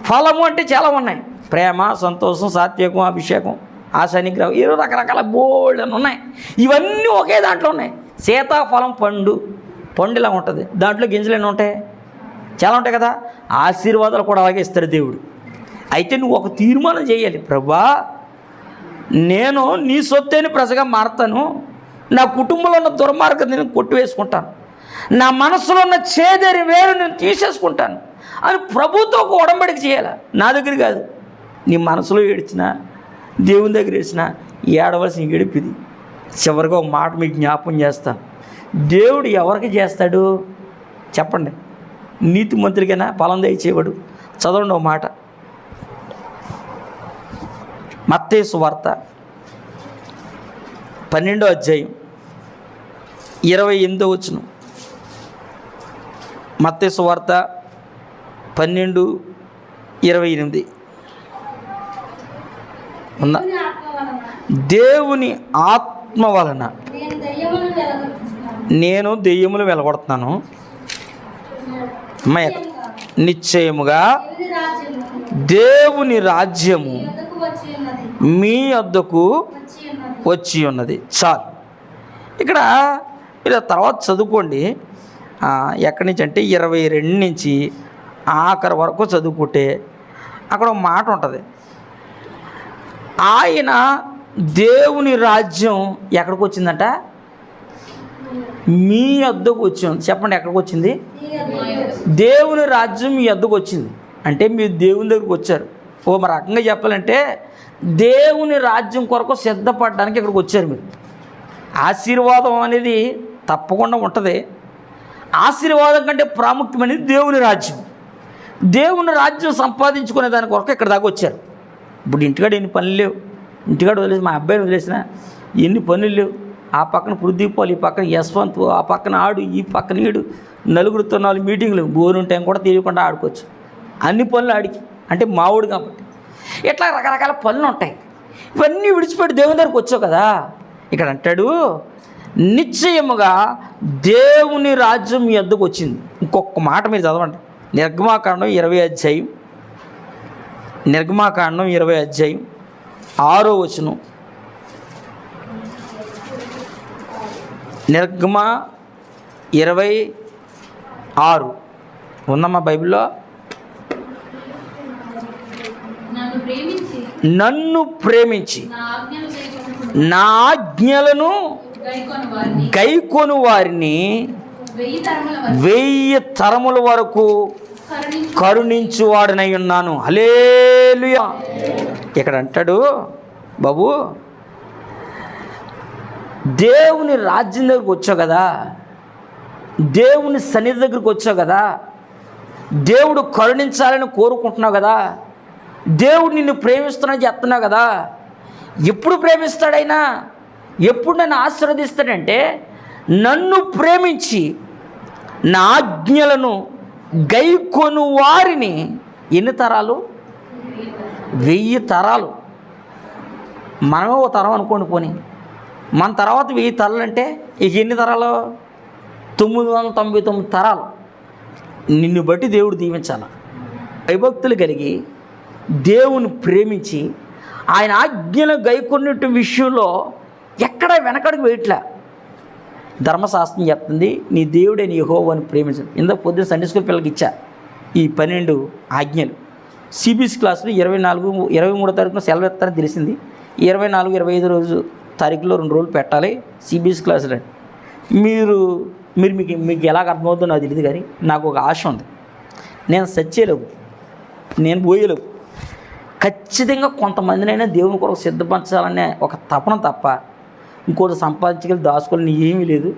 ఫలము అంటే చాలా ఉన్నాయి. ప్రేమ, సంతోషం, సాత్వికం, అభిషేకం, ఆశ, నిగ్రహం, ఏదో రకరకాల బోల్డ్ అని ఉన్నాయి. ఇవన్నీ ఒకే దాంట్లో ఉన్నాయి. సీతాఫలం పండు ఇలా ఉంటుంది, దాంట్లో గింజలు ఎన్ని ఉంటాయి? చాలా ఉంటాయి కదా. ఆశీర్వాదాలు కూడా అలాగే ఇస్తాడు దేవుడు. అయితే నువ్వు ఒక తీర్మానం చేయాలి, ప్రభువా నేను నీ సొత్తేని ప్రజగా మారుతాను, నా కుటుంబంలో ఉన్న దుర్మార్గం నేను కొట్టివేసుకుంటాను, నా మనసులో ఉన్న చేదరి వేరు నేను తీసేసుకుంటాను అని ప్రభుతో ఒక ఉడంబడిక చేయాలి. నా దగ్గర కాదు. నీ మనసులో ఏడ్చినా, దేవుని దగ్గర ఏడ్చినా ఏడవలసిన ఏడిపిది. చివరిగా ఒక మాట మీకు జ్ఞాపకం చేస్తాను. దేవుడు ఎవరికి చేస్తాడు చెప్పండి? నీతిమంతులకైనా ఫలం దయచేవాడు. చదవండి ఒక మాట, మత్తయి సువార్త 12వ అధ్యాయం 28వ వచనం. మత్తయి సువార్త 12:28 ఉందా? దేవుని ఆత్మ వలన నేను దెయ్యములు వెలగొడుతున్నాను. నిశ్చయముగా దేవుని రాజ్యము మీ వద్దకు వచ్చి ఉన్నది. చాలు. ఇక్కడ ఇలా తర్వాత చదువుకోండి. ఎక్కడి నుంచి అంటే 22 నుంచి ఆఖరి వరకు చదువుకుంటే అక్కడ ఒక మాట ఉంటుంది. ఆయన దేవుని రాజ్యం ఎక్కడికి వచ్చిందంట? మీ వద్దకు వచ్చింది. చెప్పండి, ఎక్కడికి వచ్చింది? దేవుని రాజ్యం మీ వద్దకు వచ్చింది అంటే మీరు దేవుని దగ్గరికి వచ్చారు. మరి రకంగా చెప్పాలంటే దేవుని రాజ్యం కొరకు సిద్ధపడడానికి ఇక్కడికి వచ్చారు మీరు. ఆశీర్వాదం అనేది తప్పకుండా ఉంటుంది. ఆశీర్వాదం కంటే ప్రాముఖ్యమైనది దేవుని రాజ్యం. దేవుని రాజ్యం సంపాదించుకునే దాని కొరకు ఇక్కడ దాకా వచ్చారు. ఇప్పుడు ఇంటికాడ ఎన్ని పనులు లేవు, ఇంటికాడ వదిలేసి మా అబ్బాయిని వదిలేసిన ఎన్ని పనులు లేవు. ఆ పక్కన పృథ్వీపాల్, ఈ పక్కన యశ్వంత్, ఆ పక్కన ఆడు, ఈ పక్కన ఈడు, 4 మీటింగ్లు, బోరు టైం కూడా తెలియకుండా ఆడుకోవచ్చు. అన్ని పనులు ఆడికి అంటే మావుడు కాబట్టి ఇట్లా రకరకాల పనులు ఉంటాయి. ఇవన్నీ విడిచిపెట్టి దేవుని దగ్గరికి వచ్చావు కదా. ఇక్కడ అంటాడు, నిశ్చయముగా దేవుని రాజ్యం మీ వద్దకు వచ్చింది. ఇంకొక మాట మీరు చదవండి, నిర్గమాకాండం 20 అధ్యాయం 6వ వచనం. నిర్గమ 26 ఉందమ్మా బైబిల్లో. నన్ను ప్రేమించి నా ఆజ్ఞలను గైకొను వారిని 1000 తరముల వరకు కరుణించువాడనై ఉన్నాను. హల్లెలూయా. ఇక్కడ అంటాడు బాబు, దేవుని రాజ్యం దగ్గరికి వచ్చావు కదా, దేవుని సన్నిధి దగ్గరికి వచ్చావు కదా, దేవుడు కరుణించాలని కోరుకుంటున్నావు కదా, దేవుడు నిన్ను ప్రేమిస్తున్నాను చెప్తున్నావు కదా. ఎప్పుడు ప్రేమిస్తాడైనా, ఎప్పుడు నన్ను ఆశీర్వదిస్తాడంటే నన్ను ప్రేమించి నా ఆజ్ఞలను గైకొను వారిని. ఎన్ని తరాలు? 1000 తరాలు. మనమే ఓ తరం అనుకోండి పోనీ, మన తర్వాత 1000 తరాలు అంటే ఇక ఎన్ని తరాలు? 999 తరాలు. నిన్ను బట్టి దేవుడు దీవించాల. భయభక్తులు కలిగి దేవుని ప్రేమించి ఆయన ఆజ్ఞలు గైకొన్నట్టు విషయంలో ఎక్కడ వెనకడికి వేయట్లే. ధర్మశాస్త్రం చెప్తుంది నీ దేవుడైన యెహోవాను ప్రేమించడం. ఇందాక పొద్దున్న సండే స్కూల్ పిల్లలకి ఇచ్చా ఈ 12 ఆజ్ఞలు. సిబిఎస్ క్లాసులు 23 తారీఖున సెలవు ఇస్తారని తెలిసింది. 24, 25 రోజు తారీఖులో 2 రోజులు పెట్టాలి సిబిఎస్ క్లాసులు. మీకు ఎలాగ అర్థమవుతుందో నాకు తెలియదు, కానీ నాకు ఒక ఆశ ఉంది. నేను సచ్చేలేవు, నేను పోయేలేవు. ఖచ్చితంగా కొంతమందినైనా దేవుని కొరకు సిద్ధపరచాలనే ఒక తపన తప్ప ఇంకోటి సంపాదించగలి దాచుకోవాలని ఏమీ లేదు.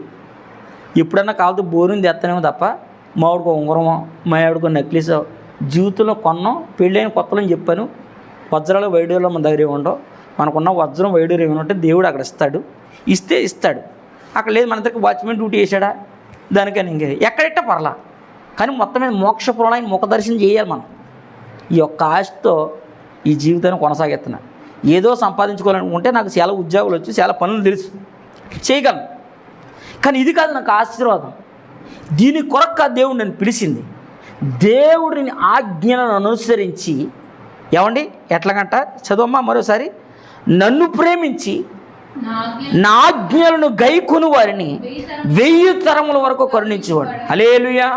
ఎప్పుడన్నా కావాలంటే బోరుని తెస్తానేమో తప్ప మావిడికో ఉంగరమో మా ఆవిడకో నెక్లెస్ జీవితంలో కొన్నాం. పెళ్ళైన కొత్తలో అని చెప్పాను, వజ్రాలు వైడూరులో మన దగ్గర ఉండవు. మనకున్న వజ్రం వైడూరు ఏమంటే దేవుడు అక్కడ ఇస్తే ఇస్తాడు. అక్కడ లేదు, మన దగ్గర వాచ్మెన్ డ్యూటీ చేశాడా దానికని ఇంకే ఎక్కడెట్ట పర్లా. కానీ మొత్తం మీద మోక్షపురంలో ఆయన ముఖ దర్శనం చేయాలి మనం. ఈ యొక్క ఆశతో ఈ జీవితాన్ని కొనసాగిస్తున్నా. ఏదో సంపాదించుకోవాలనుకుంటే నాకు చాలా ఉద్యోగాలు వచ్చి చాలా పనులు తెలుసు, చేయగలను. కానీ ఇది కాదు నాకు ఆశీర్వాదం. దీని కొరకు దేవుడు నన్ను పిలిచింది. దేవుడిని ఆజ్ఞలను అనుసరించి ఏమండి ఎట్లాగంట చదవమ్మా మరోసారి. నన్ను ప్రేమించి నా ఆజ్ఞలను గైకొను వారిని 1000 తరముల వరకు కరుణించేవాడు. హల్లెలూయా.